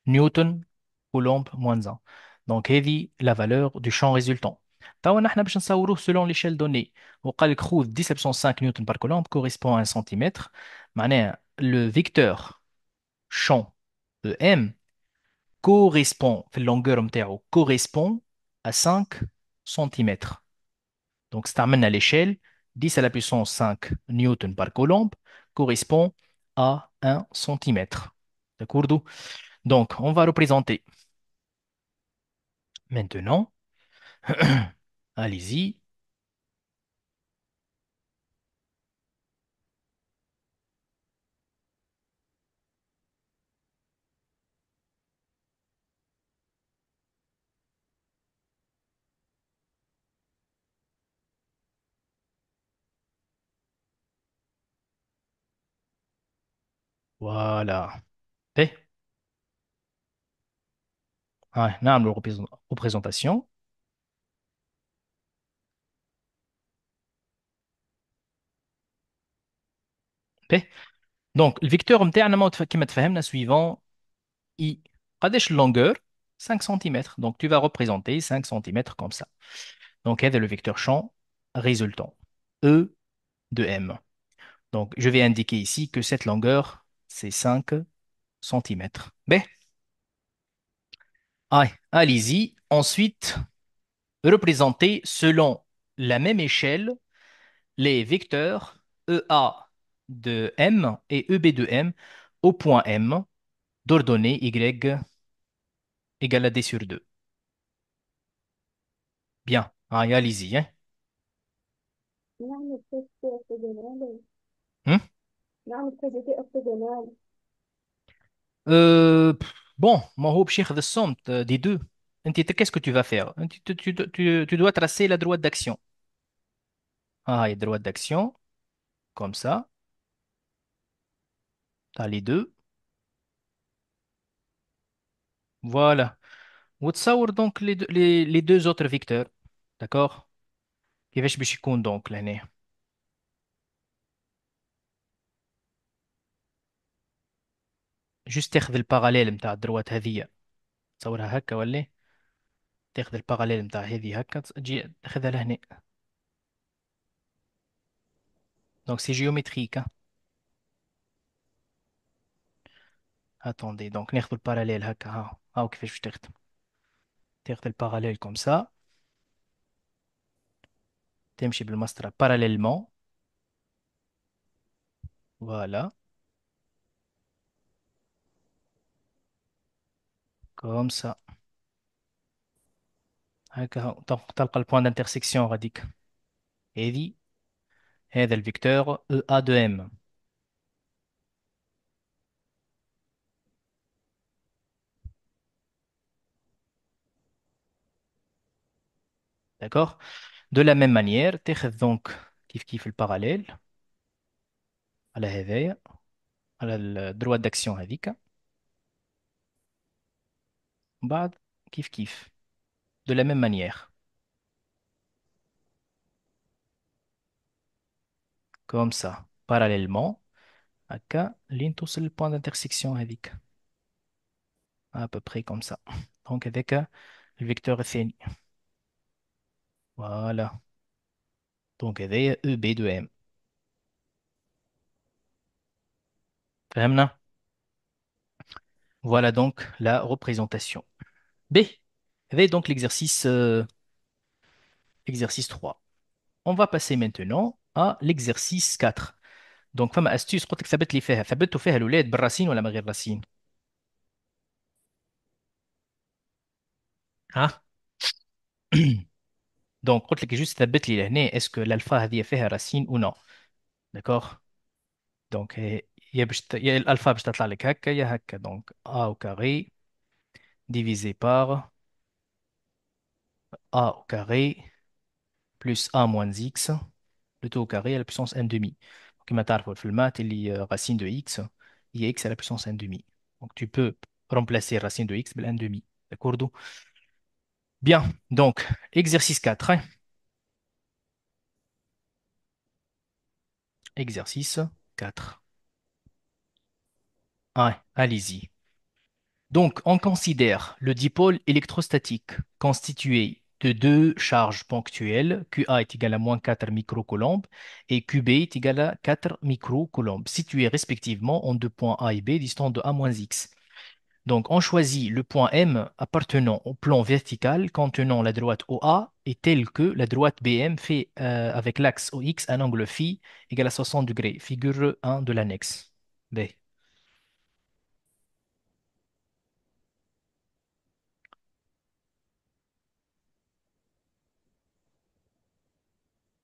نيوتن كولومب moins 1. Donc هذه la valeur du champ résultant. توا نحن باش نصوروه selon l'échelle donnée. وقال لك خذ 10 à la puissance 5 نيوتن par coulomb correspond à 1 centimètre. معناها le vecteur champ de M correspond, في اللونجeur نتاعو correspond à 5 centimètres. Donc, c'est à l'échelle 10 à la puissance 5 newton par coulomb correspond à 1 centimètre. D'accord? Donc, on va représenter maintenant. Allez-y. Voilà. P. نعمل représentation. P. Donc, le vecteur نتاعنا كما تفهمنا suivant I. قداش longueur 5 centimètres. Donc, tu vas représenter 5 centimètres comme ça. Donc, c'est le vecteur champ résultant. E de M. Donc, je vais indiquer ici que cette longueur, c'est 5 centimètres. B. Allez-y. Ensuite, représentez selon la même échelle les vecteurs EA de M et EB de M au point M d'ordonnée Y égale à D sur 2. Bien. Allez-y, hein. نعمل تيست أورثوغونال. Hmm. نعمل تيست أورثوغونال. Bon, mon hope cheikh de somme des deux. Qu'est-ce que tu vas faire? Tu dois tracer la droite d'action. Il y a droite d'action, comme ça. Tu as les deux. Voilà. وتصور donc les deux autres vecteurs. D'accord? كيفاش باش يكون donc لهنا. Juste تاخذ الباراليل نتاع الدروات هذية. تصورها هكا ولا؟ تاخذ الباراليل متاع هذه هكا تجي تاخذها لهنا. دونك سي جيومتريك. اتوندي دونك ناخذ الباراليل هكا، ها هاو كيفاش باش تخدم. تاخذ الباراليل كوم سا، تمشي بالمسطرة باراليلمون. فوالا كوم سا هكا هاو. دونك تلقى البوان دانترسيكسيون غاديك هذه. هذا الفيكتور او ا دو ام. D'accord? De la même manière, تاخذ donc كيف كيف الباراليل على هذايا، على الدروات داكسيون هذيك. من بعد كيف كيف de la même manière comme ça parallèlement هكا لين توصل للبوان d'intersection هذيك à peu près comme ça. Donc هذاك الفيكتور الثاني. voilà. Donc هذايا E B de M. فهمنا؟ Voilà donc la représentation. B. هذايا donc l'exercice exercice 3. On va passer maintenant à l'exercice 4. دونك فما استيوس قلت لك ثبت لي فيها، ثبتوا فيها الاولاد بالراسين ولا من غير راسين؟ ها. دونك قلت لك جوست ثبت لي لهنا اسكو الالفا هذه فيها راسين او نو. داكوغ. دونك يا يا الالفا باش تطلع لك هكا يا هكا. دونك ا او كاري ديفيزي بار ا او كاري بلس ا موان اكس لو تو au carré à la puissance n demi. كما تعرفوا في المات اللي racine de x هي x à la puissance n demi. Donc tu peux remplacer racine de x بال n demi. D'accord? Bien, donc, exercice 4, hein. Exercice 4. Ouais, allez-y. Donc, on considère le dipôle électrostatique constitué de deux charges ponctuelles, QA est égal à moins 4 microcoulombs et QB est égal à 4 microcoulombs, situés respectivement en deux points A et B distants de A moins X. Donc, on choisit le point M appartenant au plan vertical contenant la droite OA est tel que la droite BM fait avec l'axe OX un angle phi égal à 60 degrés. Figure 1 de l'annexe. B.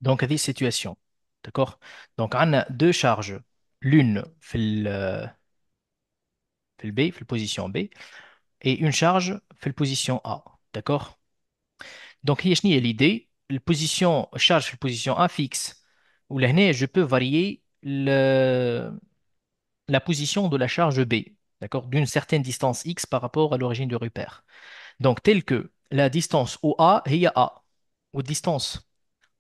Donc, à cette situation. D'accord? Donc, on a deux charges. L'une fait le B, fait la position B, et une charge fait la position A. D'accord? Donc, هي شنو هي l'idée? La position charge fait la position A fixe. Ou là, je peux varier la position de la charge B, d'accord, d'une certaine distance x par rapport à l'origine du repère. Donc, tel que la distance OA, هي A, ou distance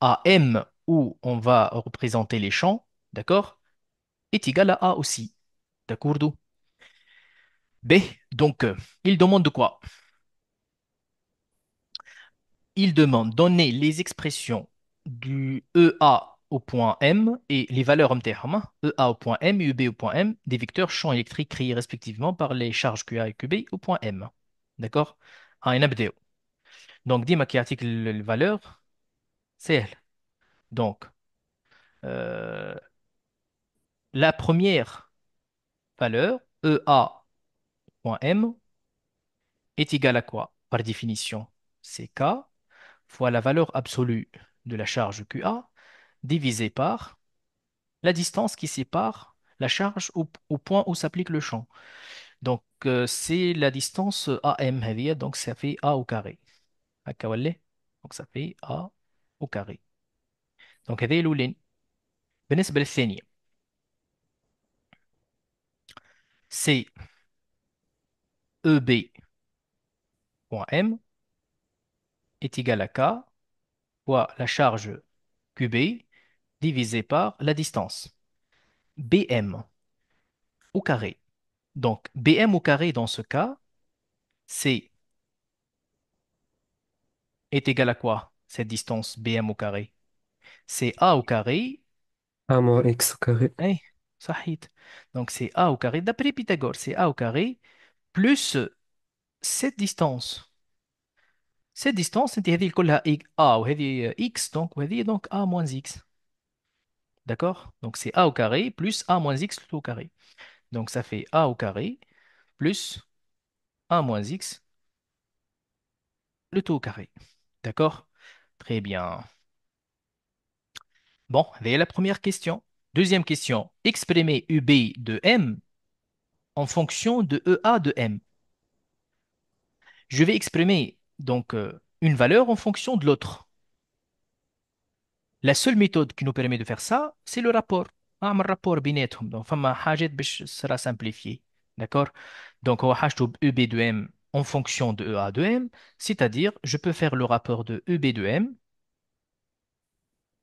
AM, où on va représenter les champs, d'accord, est égale à A aussi. D'accord? B, donc, il demande de quoi? Il demande donner les expressions du EA au point M et les valeurs متاعهم EA au point M et EB au point M des vecteurs champs électriques créés respectivement par les charges QA et QB au point M. D'accord? نبداو. Donc ديما كي يعطيك الفالeur سهل. Donc euh, la première valeur EA point M est égale à quoi? Par définition, c'est K fois la valeur absolue de la charge QA divisé par la distance qui sépare la charge au point où s'applique le champ. Donc, c'est la distance AM هذه, donc ça fait A au carré. هكا ولا؟ Donc ça fait A au carré. Donc هذه الأولين. بالنسبة للثانية c'est EB.M est égal à K fois la charge QB divisé par la distance BM au carré. Donc BM au carré dans ce cas, c'est est égal à quoi? Cette distance BM au carré. C'est A au carré. A moins X au carré. Eh, صحيت. Donc c'est A au carré. D'après Pythagore, c'est A au carré plus cette distance. Cette distance, انت هذه كلها A وهذه X donc وهذه donc A moins X. D'accord? Donc c'est A au carré plus A moins X tout au carré. Donc ça fait A au carré plus A moins X le tout au carré. D'accord? Très bien. Bon, c'est la première question. Deuxième question. Exprimez UB de M en fonction de EA de M. Je vais exprimer donc une valeur en fonction de l'autre. La seule méthode qui nous permet de faire ça, c'est le rapport. أعمل rapport بيناتهم. Donc, فما حاجات باش sera simplifié. D'accord? Donc, هو حاجته EB de M en fonction de EA de M, c'est-à-dire je peux faire le rapport de EB de M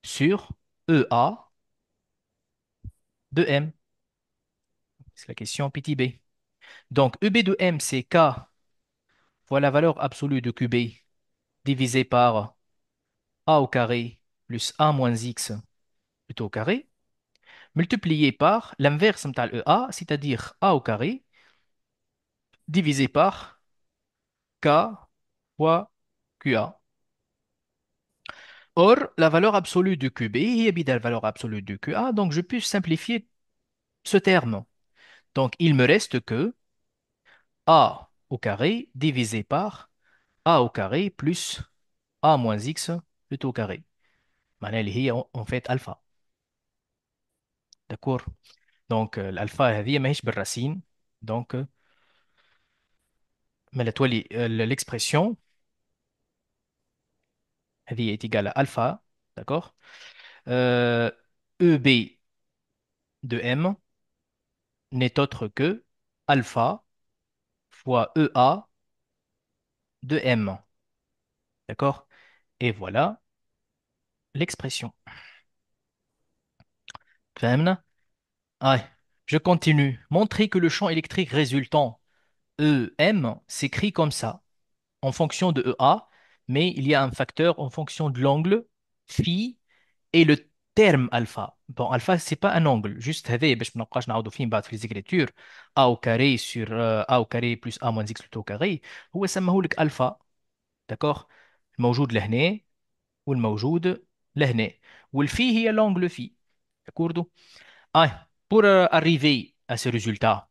sur EA de M. C'est la question petit b. Donc, EB de M, c'est K fois la valeur absolue de QB divisé par A au carré plus A moins X plutôt au carré, multiplié par l'inverse de EA, c'est-à-dire A au carré divisé par K fois QA. Or, la valeur absolue de QB est la valeur absolue de QA, donc je peux simplifier ce terme. Donc, il me reste que A au carré divisé par A au carré plus A moins X plutôt au carré. معناها اللي هي en fait alpha. D'accord? Donc, l'alpha هذه ماهيش بالرacine. Donc, mais l'expression هذه est égale à alpha. D'accord? EB de M n'est autre que alpha fois EA de M. D'accord? Et voilà l'expression. فهمنا؟ Ah, je continue. Montrer que le champ électrique résultant EM s'écrit comme ça, en fonction de EA, mais il y a un facteur en fonction de l'angle phi et le terme alpha. Bon, alpha, c'est pas un angle. Juste, هذا باش ما نبقاش نعاودوا فيه من بعد في les écritures. A au carré sur A au carré plus A moins X au carré. هو سماهولك alpha. D'accord? الموجود لهنا والموجود لهنا. والفي هي l'angle phi. D'accord? Ah, pour arriver à ce résultat,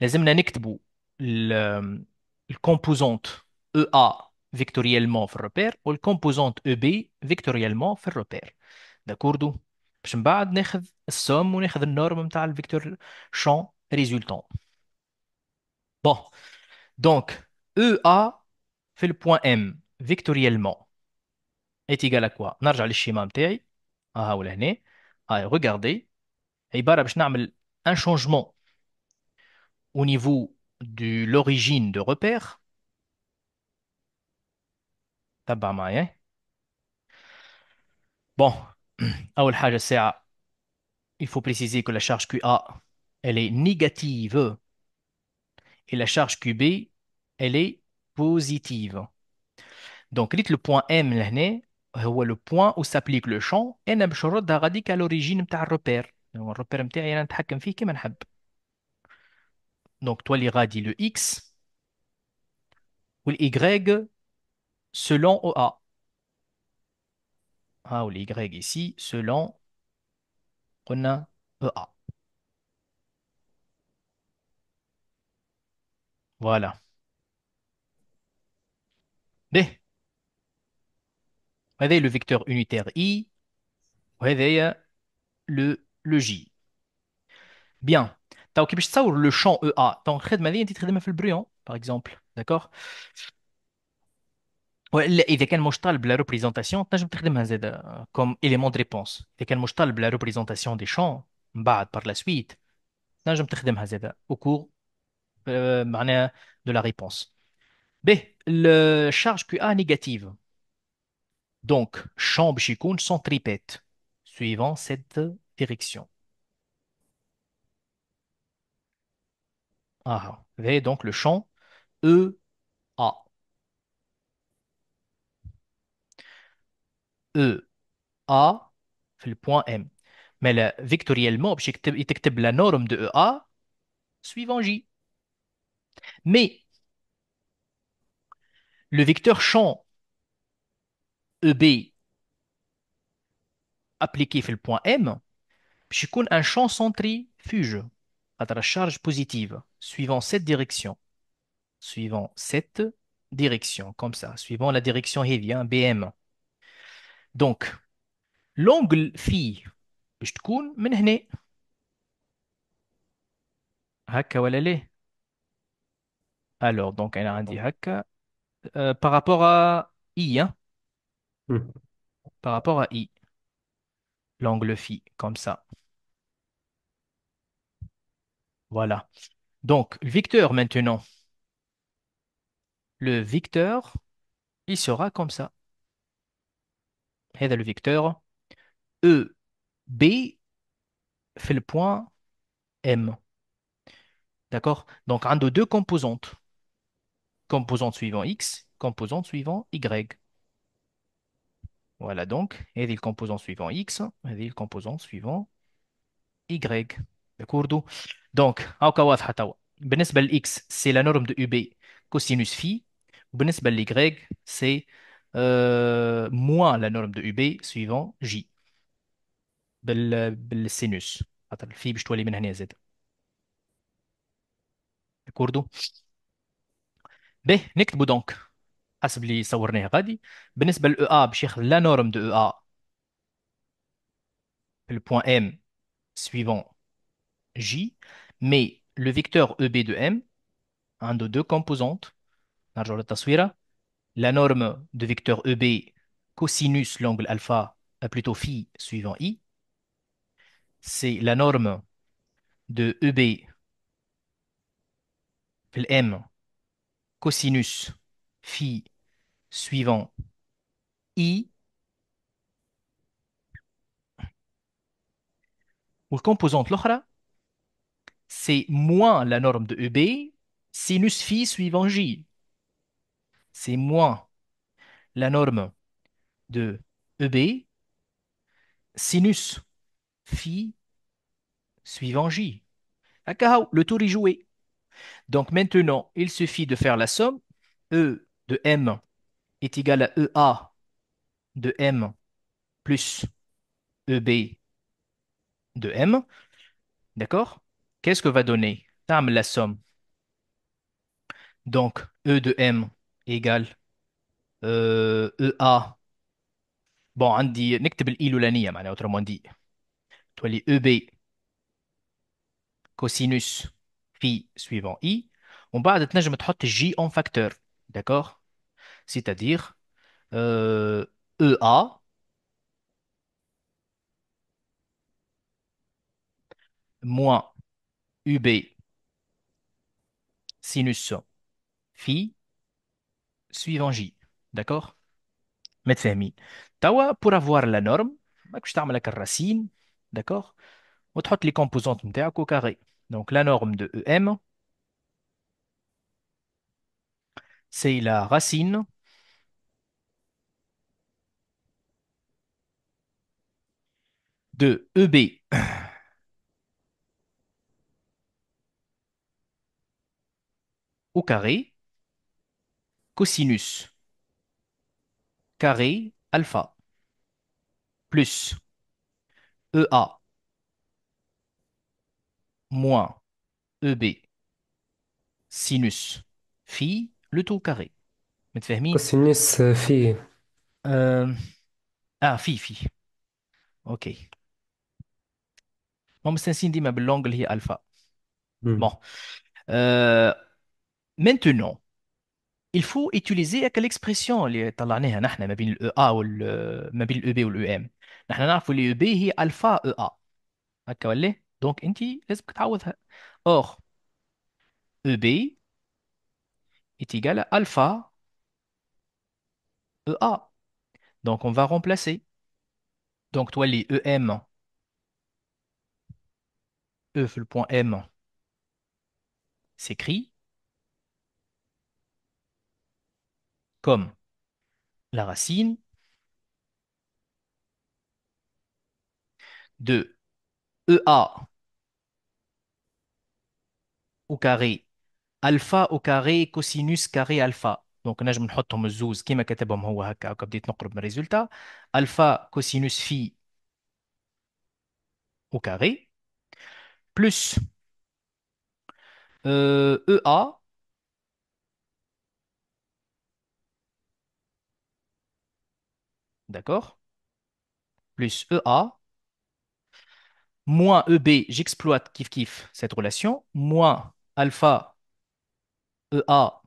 لازمنا نكتبوا ال- الكومبوزونت EA vectoriellement في الريبير والكومبوزونت EB vectoriellement في الريبير. داكوردو؟ باش من بعد ناخذ السوم وناخذ النورم نتاع الفيكتور شون ريزولتون. بون دونك EA في البوان M vectoriellement est égal à quoi؟ نرجع للشيما نتاعي. ها هو لهنا. هاي regardez. عبارة باش نعمل un changement au niveau de l'origine de repère. تبع معايا. Bon, أول حاجة الساعة il faut préciser que la charge QA elle est négative et la charge QB elle est positive. Donc ريت le point M لهنا هو le point où s'applique le champ أنا باش نردها غاديك à l'origine نتاع الريبير. هو الريبير نتاعي أنا نتحكم فيه كما نحب. Donc تولي غادي le X ou le Y selon OA. Ah, ou le Y ici selon قلنا EA. Voilà. به هذا le vecteur unitaire I وهذا le J. Bien. Donc, باش تصور le champ EA. Donc, الخدمة هذه أنت تخدمها في البريون par exemple. D'accord? وإلا إذا كان مش طالب la représentation تنجم تخدمها زاد comme élément de réponse. إذا كان مش طالب la représentation des champs من بعد par la suite تنجم تخدمها زاد au cours معناها de la réponse. B. Le charge QA négative. Donc, champ باش يكون centripète suivant cette direction. Ah, V donc le champ EA. E A في le point M. Mais là, vectoriellement, يتكتب la norme de E A suivant J. Mais le vecteur champ EB appliqué في le point M, باش يكون un champ centrifuge à la charge positive suivant cette direction. Suivant cette direction, comme ça, suivant la direction heavy, hein, BM. Donc, l'angle phi باش تكون من هنا هكا ولا ليه؟ Alors, donc, elle a dit هكا par rapport à I, hein, Hmm. par rapport à I, l'angle phi, comme ça. Voilà. Donc, le vecteur maintenant, le vecteur, il sera comme ça. هذا le vecteur E, B fait le point M. D'accord? Donc, on a deux composantes. Composante suivant X, composante suivant Y. Voilà donc, et le composant suivant X, et le composant suivant Y. D'accord? Donc, هاكا واضحة توا. بالنسبة للX, c'est la norme de UB cosinus phi. بالنسبة للY, c'est moins la norme de UB suivant J. بالسينوس. خاطر الفي باش تولي من هنا زاد. D'accord? به نكتبوا دونك حسب اللي صورناه غادي. بالنسبة ل EA باش ياخذ la norme de EA في le point M suivant J, mais le vecteur EB de M, un de deux composantes, نرجعوا للتصويرة. La norme de vecteur EB cosinus l'angle alpha, plutôt phi suivant I, c'est la norme de EB في M cosinus phi suivant I, والcomposante l'autre, c'est moins la norme de EB sinus phi suivant J. C'est moins la norme de EB sinus phi suivant J. D'accord, le tour est joué. Donc maintenant, il suffit de faire la somme. E de M est égal à EA de M plus EB de M. D'accord? Qu'est-ce que va donner? تعمل la somme. Donc E de M égale EA. Bon, عندي نكتب الإي الأولانية معناها autrement dit. تولي EB cosinus phi suivant I. ومن بعد تنجم تحط J en facteur. D'accord? C'est-à-dire EA moins UB sinus phi suivant J. D'accord? متفاهمين. توا pour avoir la norme ماكش تعمل لك الرacine. D'accord? وتحط les composantes نتاعك au carré. Donc la norme de EM, c'est la racine de EB au carré cosinus carré alpha plus EA moins EB sinus phi le tout au carré. متفاهمين؟ كوسينوس فيه. euh... ah phi. Ok. هم مستنسين ديما باللونج اللي هي الفا. Hmm. Bon. Euh, maintenant, il faut utiliser l'expression اللي طلعناها نحن ما بين ال EA ما بين ال EB وال EM. نحن نعرفوا ال EB هي الفا EA. هكا ولا؟ دونك انت لازمك تعوضها. Or, EB est égal à alpha EA. Donc on va remplacer. Donc toi les EM, E fait le point M s'écrit comme la racine de EA au carré alpha au carré cosinus carré alpha. Donc, نجم نحطهم الزوز كيما كتبهم هو هكا وكبديت نقرب من الريزلتا. alpha cosinus phi au carré plus EA, d'accord, plus EA moins EB, j'exploite kiff kiff cette relation, moins alpha EA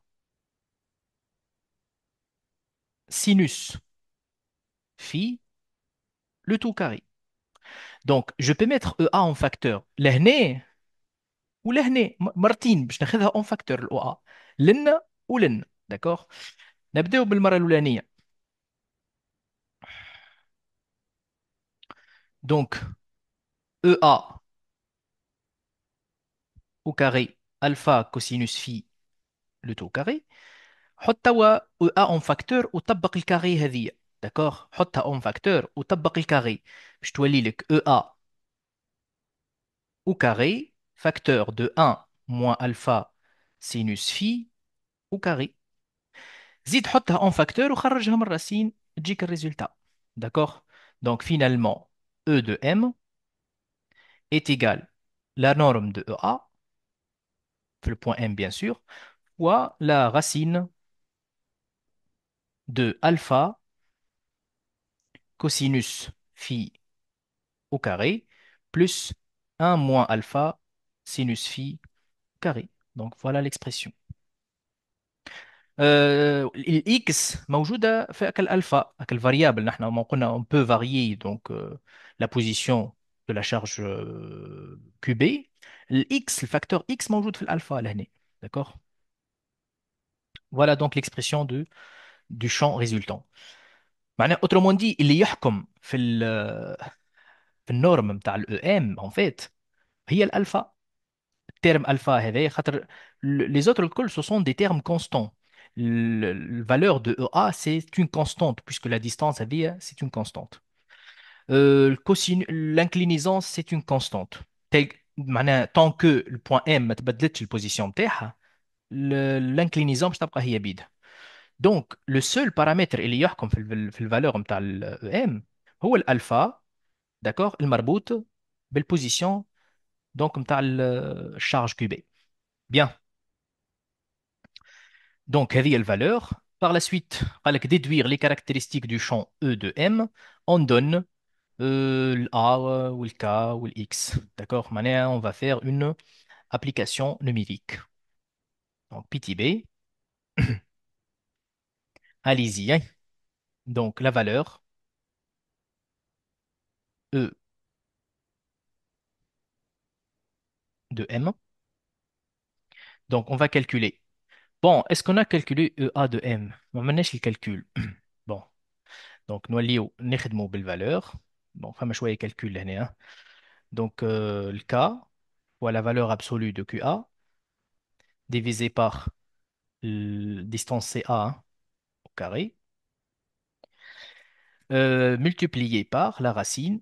sinus phi le tout carré. Donc, je peux mettre EA en facteur. لهنا ولهنا مرتين باش ناخذها en facteur الOA. لن ولن. d'accord. نبداو بالمرة الأولانية. Donc, EA au carré alpha cosinus phi le tout carré. حط توا A en facteur وطبق الكاري هذه. d'accord. حطها en facteur وطبق الكاري باش تولي لك EA au carré facteur de 1 moins alpha sinus phi au carré. زيد حطها en facteur وخرجها من الراسين تجيك الريزلtat. d'accord. Donc finalement E de M est égal la norme de EA, le point M bien sûr, fois la racine de alpha cosinus phi au carré plus 1 moins alpha sinus phi au carré. Donc voilà l'expression. X موجودة في أكل ألفا أكل variable. نحن ما قلنا on peut varier donc la position de la charge QB. X, le facteur X موجود في الألفا لهنا. d'accord. Voilà donc l'expression du champ résultant. معناه autrement dit اللي يحكم في النورم بتاع ال EM en fait هي الألفا. terme alpha هذا خاطر les autres الكل ce sont des termes constants. La valeur de EA c'est une constante puisque la distance هذه c'est une constante. L'inclinaison c'est une constante. معناها tant que le point M ما تبدلتش البوزيشن نتاعها l'inclinaison باش تبقى هي بيدها. Donc le seul paramètre اللي يحكم في الفالور نتاع ال EM هو الالفا. d'accord. المربوط بالبوزيشن donc نتاع الشارج كوبي. bien. Donc, هذه الvaleur. Par la suite, قالك déduire les caractéristiques du champ E de M, on donne le A ou le K ou le X. D'accord? معناها, on va faire une application numérique. Donc, petit b, allez-y, hein. Donc, la valeur E de M. Donc, on va calculer. Bon, est-ce qu'on a calculé EA de M? ما عملناش الكالكول. Bon, donc نوليو نخدمو بالvaleur. Bon, فما شوية calcul هنا, hein. Donc, le K, ou la valeur absolue de QA, divisé par distance CA, hein, au carré, multiplié par la racine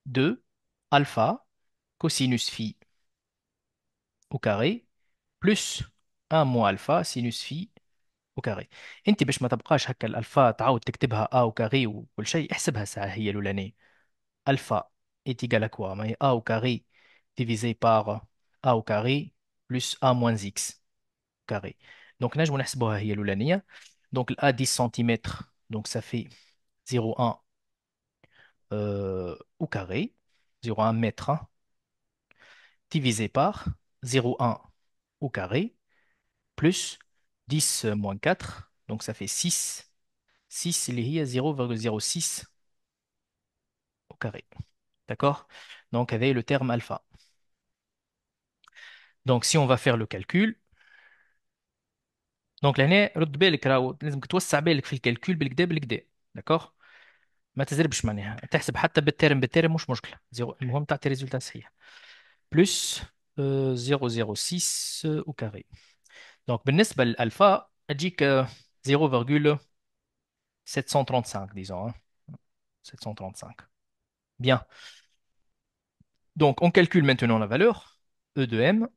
de alpha cosinus phi au carré plus 1 moins alpha sinus phi au carré. انت باش ما تبقاش هكا الالفا تعاود تكتبها a au carré وكل شيء احسبها ساعة هي الأولانية. alpha est égal à quoi؟ ما هي a au carré divisé par a au carré plus a moins x carré. Donc نجم نحسبوها هي الأولانية. Donc a 10 cm, donc ça fait 0,1 au carré, 0,1 mètre, hein, divisé par 0,1 au carré, plus 10 moins 4, donc ça fait 6. 6 اللي هي 0,06 au carré. D'accord? Donc avec le terme alpha. Donc si on va faire le calcul, donc لهنا رد بالك راهو لازمك توسع بالك في الكالكول بالكدا بالكدا. d'accord. ما تزربش معناها تحسب حتى بالترم مش مشكلة. المهم تعطي ريزولتا صحيح. plus 0,06 au carré. Donc بالنسبة للألفا تجيك 0,0 735, disons, hein. 735. Bien. Donc, on calcule maintenant la valeur. E de M.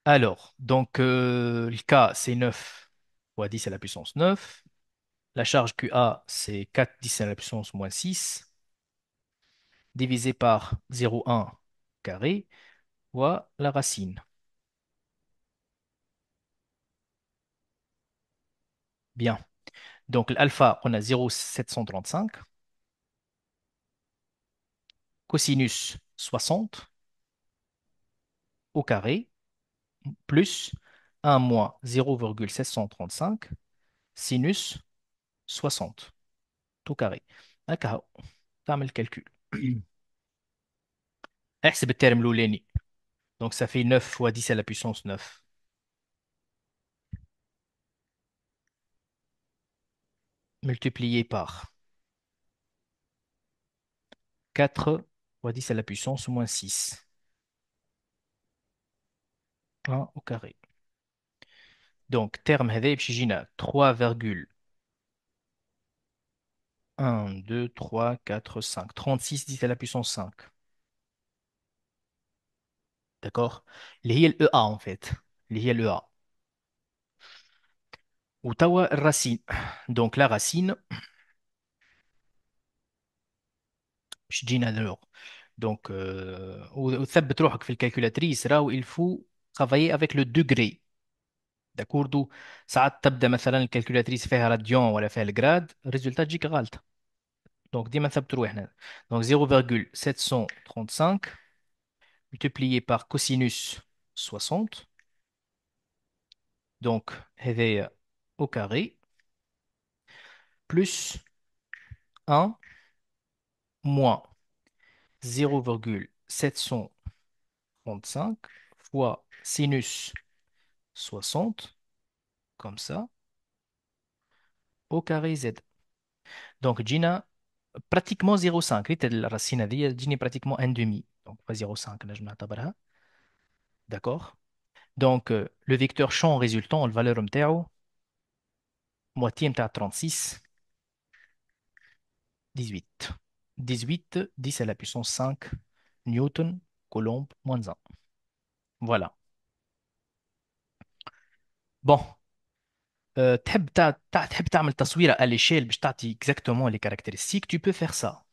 Alors, donc, le K, c'est 9 fois 10 à la puissance 9. La charge QA, c'est 4 10 à la puissance moins 6, divisé par 0,1 carré, fois la racine. Bien. Donc, l'alpha, on a 0,735. Cosinus 60 au carré, plus 1 moins 0,735 sinus 60 au carré. هكا تعمل الكالكول. احسب الترم الاولاني. Donc ça fait 9 fois 10 à la puissance 9 multiplié par 4 fois 10 à la puissance moins 6. 1 au carré. Donc terme هذا باش يجينا 3,1 2 3 4 5 36 10 à la puissance 5. D'accord? اللي هي ال EA en fait. اللي هي ال EA. وتوا الرacine. Donc la racine باش تجينا دلوغ. Donc وثبت روحك في الكالكولاتريس راهو il faut travailler avec le degré. داكور دو ساعات تبدا مثلا الكالكولاتريس فيها راديون ولا فيها الجراد الريزولتا تجيك غالطه. دونك ديما نثبت روحنا. دونك 0,735 multiplié par cosinus 60. Donc هذايا au carré plus 1 moins 0,735 fois sinus 60, comme ça, au carré Z. Donc, Gina, pratiquement 0,5. ريت الرصينة هذه تجيني pratiquement 1 demi. Donc, pas 0,5 نجم نعتبرها. D'accord? Donc, le vecteur champ résultant, la valeur نتاعو moitié نتاع 36, 18. 18, 10 à la puissance 5, Newton, Coulomb, moins 1. Voilà. Bon, تحب تعمل تصويرة à l'échelle باش تعطي exactement les caractéristiques, tu peux faire ça.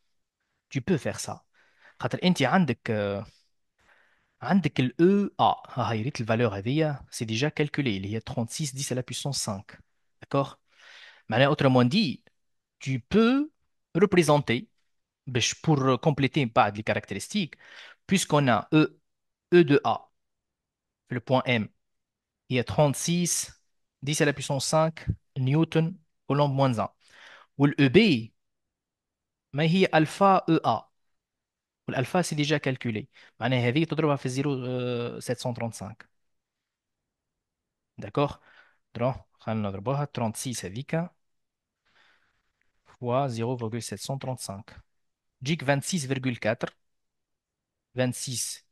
Tu peux faire ça. خاطر انت عندك ال E A ها هي ريت الفالور هذيا c'est déjà calculé اللي هي 36 10 à la puissance 5. D'accord? معناها autrement dit, tu peux représenter pour compléter بعض les caractéristiques puisqu'on a E de A le point M il y a 36 10 à la puissance 5 Newton Coulomb moins 1 وال EB ما هي alpha EA والالفا سي ديجا كالكولي معناها هذه تضربها في 0,735 داكوغ دروح خلينا نضربوها 36 هذيك فوا 0,735 تجيك 26,4 26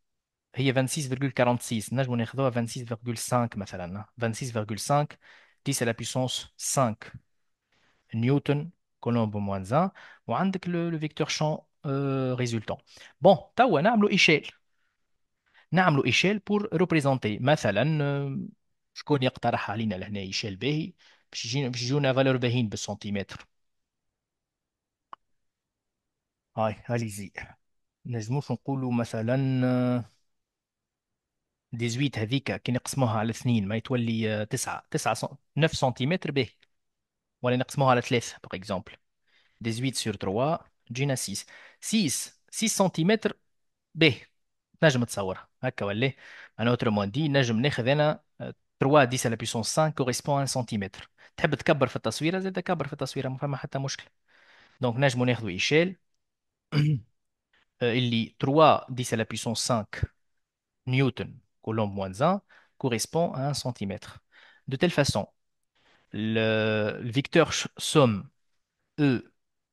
هي 26,46 نجمو ناخذوها 26,5 مثلا 26,5 10 à la puissance 5 نيوتن كولومب موان 1 وعندك لو فيكتور شون ريزولتون بون توا نعملوا ايشيل نعملوا ايشيل بور ريبريزونتي مثلا شكون يقترح علينا لهنا ايشيل باهي باش يجونا فالور باهين بالسنتيمتر هاي زي نجموش نقولوا مثلا 18 هذيك كي نقسموها على 2 ما يتولي 9 9 سنتيمتر باهي ولا نقسموها على 3 باغ اكزومبل 18 sur 3 تجينا 6 6 سنتيمتر باهي نجم تصور هكا ولا انا اوترومون دي نجم ناخذ انا 3 10 على بيسونس 5 كوريسبون 1 سنتيمتر تحب تكبر في التصويره زيد كبر في التصويره ما فما حتى مشكل دونك نجمو ناخذ ايشيل اللي 3 10 على بيسونس 5 نيوتن كولومب موان 1 correspond à 1 centimètre. De telle façon, le vecteur somme E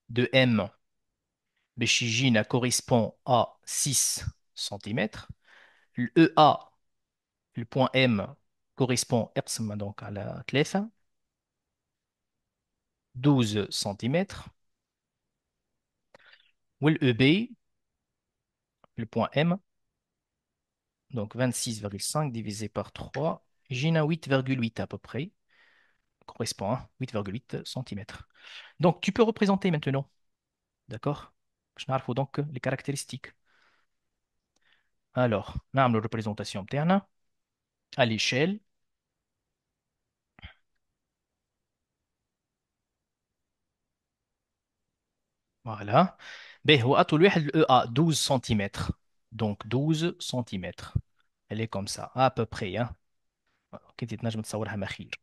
de M بشيجينا correspond à 6 cm. Le EA, le point M, correspond اقسم donc على 3 12 cm والEB le point M donc 26,5 divisé par 3 j'ai 8,8 à peu près correspond à 8,8 cm. Donc tu peux représenter maintenant, d'accord? Je n'arrive donc les caractéristiques. Alors, نعمل représentation بتاعنا à l'échelle. Voilà. Ben, هو أطول واحد ال EA 12 cm. Donc 12 cm. Elle est comme ça, à peu près. Hein. كنت تنجم تصورها مخير.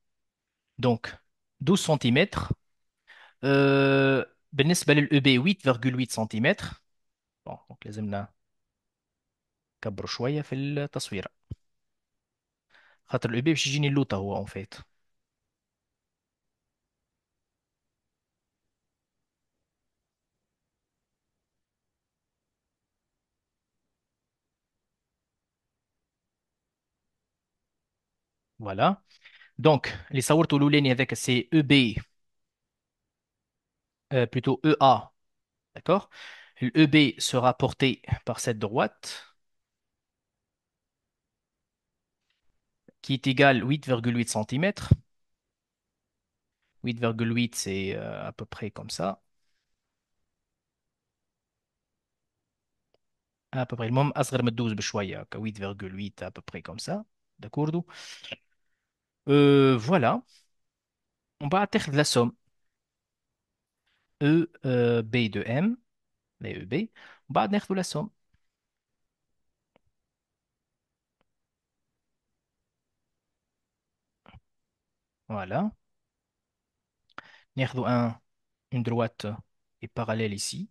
Donc 12 cm. بالنسبة للEB 8,8 cm. Bon, donc لازمنا نكبروا شوية في التصوير. خاطر الEB باش يجيني اللوطة هو en fait. Voilà. Donc, les صورته الأولاني avec c'est EB, plutôt EA, d'accord? Le EB sera porté par cette droite qui est égale 8,8 cm. 8,8 c'est à peu près comme ça. À peu près. المهم أصغر من 12 بشوية 8,8 à peu près comme ça. D'accord? Voilà. On va تاخذ la somme E B de M, les EB. وبعد ناخذ la somme. Voilà. ناخذ une droite est parallèle ici.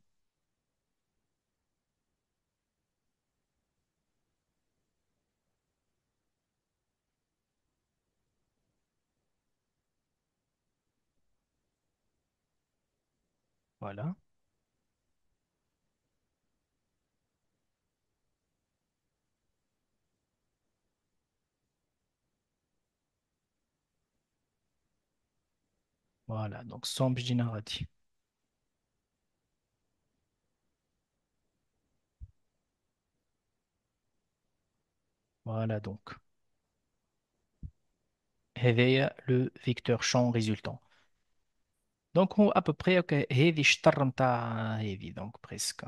Voilà. Voilà. Donc, somme générative. Voilà donc. هذايا le vecteur champ résultant. Donc, à peu près, ok, هذه الشطر نتاع هذه donc presque.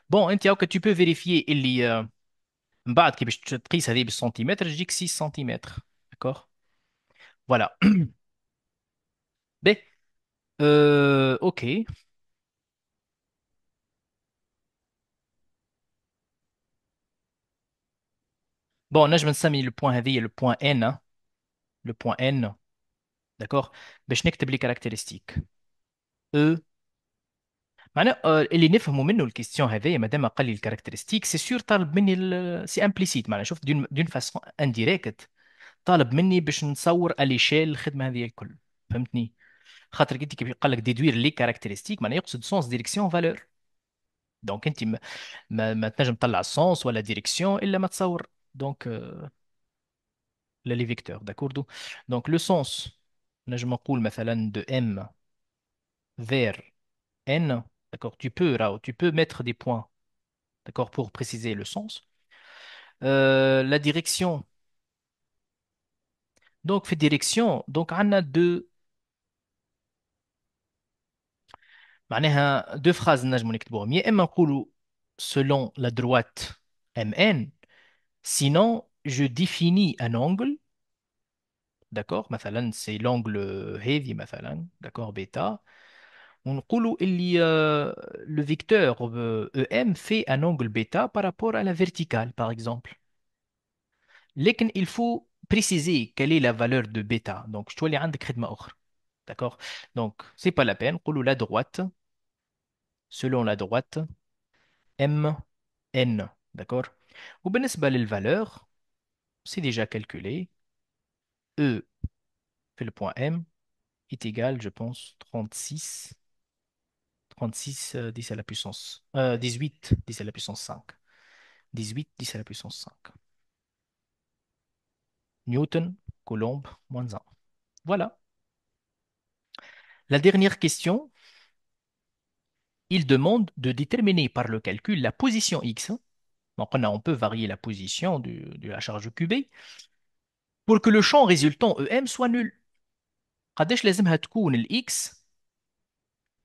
Bon, انت اوكي tu peux vérifier اللي من بعد كي باش تقيس هذه بالسنتيمتر تجيك 6 سنتيمتر. D'accord? Voilà. ب اوكي. Bon, نجم نسمي le point هذه le point N, hein, le point N. D'accord? باش نكتب لي كاركتيرستيك. E معناه اللي نفهموا منه الكيستيون هذايا مادام قال لي الكاركتيرستيك سي سور طالب مني سي امبليسيت معناه شفت دون فاسون انديريكت طالب مني باش نصور اليشيل الخدمه هذه الكل فهمتني خاطر انت كيف قال لك ديدوير لي كاركتيرستيك معناه يقصد سونس ديريكسيون فالور دونك انت ما تنجم تطلع السونس ولا ديريكسيون الا ما تصور دونك لي فيكتور داكوردو دونك لو سونس نجم نقول مثلا دو ام vers n d'accord tu peux mettre des points d'accord pour préciser le sens. La direction donc في direction donc on a معناها deux phrases نجم نكتبوهم يا اما نقولوا selon la droite mn sinon je définis un angle d'accord مثلا c'est l'angle هذي مثلا d'accord bêta ونقولوا اللي le vecteur em fait un angle bêta par rapport à la verticale par exemple لكن il faut préciser quelle est la valeur de bêta donc je تولي عندك خدمة أخرى d'accord donc c'est pas la peine نقولوا la droite selon la droite m n d'accord وبالنسبة للvaleur c'est déjà calculé E fait le point M est égal je pense 36 36 10 à la puissance 18 10 à la puissance 5 18 10 à la puissance 5 Newton Coulomb moins un. Voilà. La dernière question, il demande de déterminer par le calcul la position x. Donc, on peut varier la position de la charge cubée pour que le champ résultant EM soit nul. قداش لازمها تكون الاكس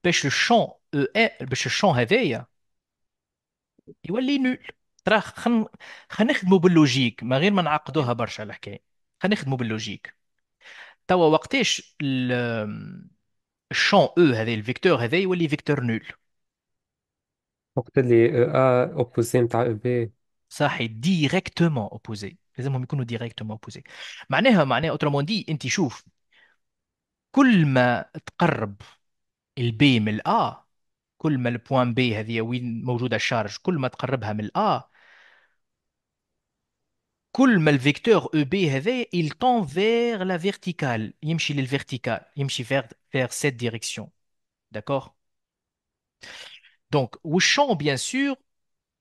باش الشون باش الشون هذايا يولي نول. ترى خلينا نخدموا باللوجيك ما غير ما نعقدوها برشا الحكايه. خلينا نخدموا باللوجيك. توا وقتاش الشون او هذا الفيكتور هذا يولي فيكتور نول. وقت اللي A opposé متاع B. صحيح ديريكتومون اوبوزي لازمهم يكونوا ديريكتومون اوبوزي. معناها اوترومون دي انت شوف كل ما تقرب البي من الأ كل ما البوان بي هذه وين موجودة الشارج كل ما تقربها من الأ كل ما الفيكتور او بي هذا il tend vers la verticale يمشي للفيرتيكال يمشي vers cette direction. D'accord? Donc, le champ, bien sûr,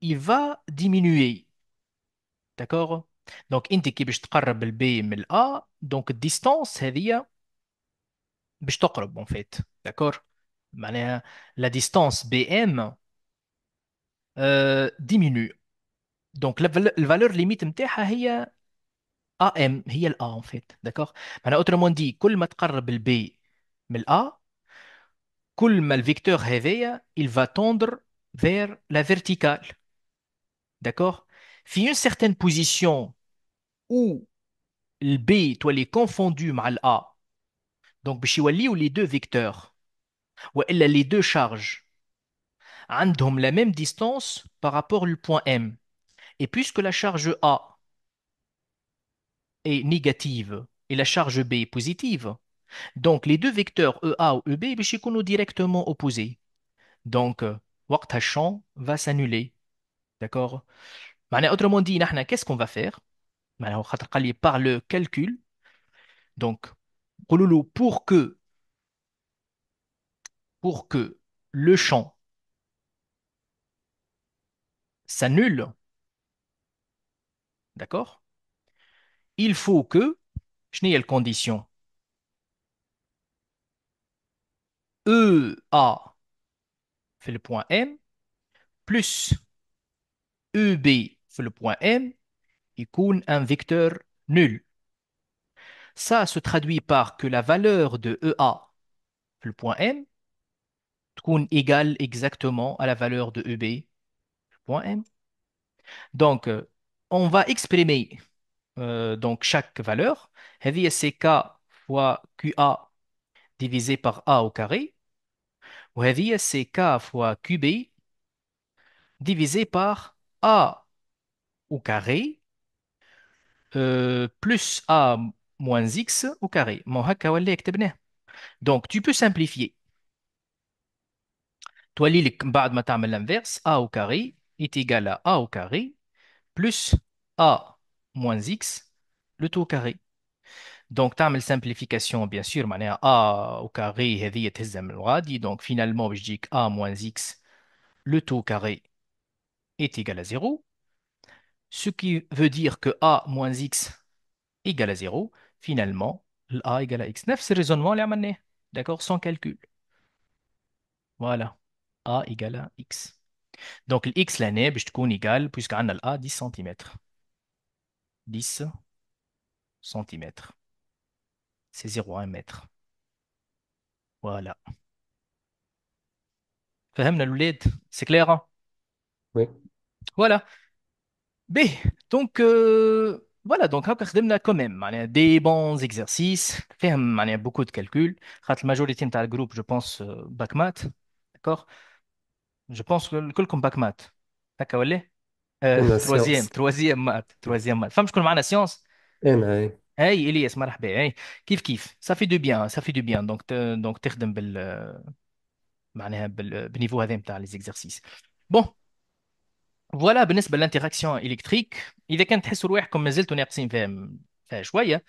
il va diminuer. D'accord? Donc, انت كي باش تقرب البي من الأ donc الديستانس هذه باش تقرب en fait. D'accord? معناها la distance BM diminue. Donc, la valeur limite نتاعها هي AM هي ال A en fait. D'accord? معناها autrement dit كل ما تقرب البي من ال A كل ما الفيكتور هذايا il va tendre vers la verticale. D'accord? في une certaine position où le B تولي confondu مع ال A donc باش يوليو les deux vecteurs والا les deux charges عندهم la même distance par rapport au point M. Et puisque la charge A est négative et la charge B est positive, donc les deux vecteurs EA ou EB باش يكونوا directement opposés. Donc وقتها الشان va s'annuler. D'accord? معناها autrement dit نحن qu'est-ce qu'on va faire؟ معناها خاطر قال لي par le calcul. Donc نقولوا له pour que le champ s'annule, d'accord? Il faut que شنو هي الكونديسيون؟ EA في le point M plus EB في le point M يكون un vecteur nul. Ça se traduit par que la valeur de EA في le point M تكون égale exactement à la valeur de EB point M. Donc, on va exprimer donc chaque valeur. هذه c'est K fois QA divisé par A au carré. وهذه c'est K fois QB divisé par A au carré plus A moins X au carré. مو هكا ولا كتبناه. Donc, tu peux simplifier. تولي لك بعد ما تعمل l'inverse A au carré est égal à A au carré plus A moins X le tout au carré. Donc, تعمل simplification bien sûr معناها A au carré هذه تهزها من الغادي. Donc, finalement, je dis que A moins X le tout au carré est égal à 0. Ce qui veut dire que A moins X égale à 0. Finalement, A égale à X. نفس الريزونمون اللي عملناه. D'accord? Sans calcul. Voilà. A égale à X. Donc, l'X l'année, باش تكون égal, puisqu'on a l'A 10 cm. 10 cm. C'est 0,1 mètre. Voilà. فهمنا الولاد؟ C'est clair, hein? Oui. Voilà. B. Donc, voilà. Donc, هكا خدمنا quand même. معناها des bons exercices. فهم معناها beaucoup de calculs. خاطر la majorité نتاع الجروب, je pense, bac maths. D'accord? Je pense que كلكم bac maths. هكا ولا؟ أنا troisième, سيونس. troisième maths, troisième maths. فهم شكون معنا science؟ أنا هاي. Hey Elias, مرحبا. Hey. كيف ça fait du bien, ça fait du bien. Donc تخدم معناها بالنيفو هذا نتاع les exercices. Bon, voilà بالنسبة للانتراكسيون إلكتريك. إذا كان تحسوا روحكم ما زلتوا ناقصين فيها شوية,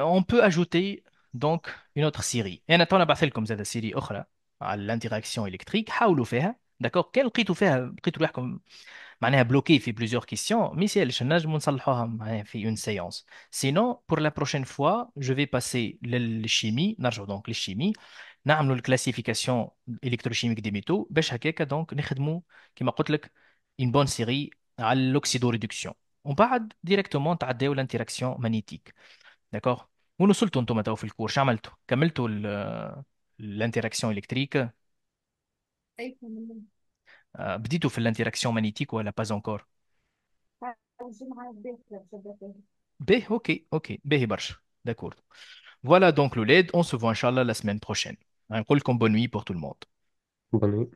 on peut ajouter donc une autre série. أنا تو نبعث لكم زاد série أخرى على الانتراكسيون إلكتريك. حاولوا فيها. داكور كان لقيتوا فيها لقيتوا روحكم معناها bloqué في plusieurs questions mais si elle نجم نصلحوها معناها في une séance. Sinon pour la prochaine fois je vais passer للchimie نرجع donc للchimie نعملوا الكلاسيفيكاسيون électrochimique des métaux باش هكاك donc نخدموا كما قلت لك une bonne série على l'oxydoréduction ومن بعد directement تعداو l'interaction magnétique. D'accord. وين وصلتوا انتم تو في الكور؟ شو عملتوا؟ كملتوا الانتراكسيون الكتريك؟ أي كمان. بديتوا في الانتراكسيون مagnétique ولا pas encore؟ الجمعة بكرة بجد. باهي اوكي اوكي باهي برشا. داكور. Voilà donc l'OLED, on se voit Inch'Allah la semaine prochaine. نقول لكم bonne nuit pour tout le monde. Bonne nuit.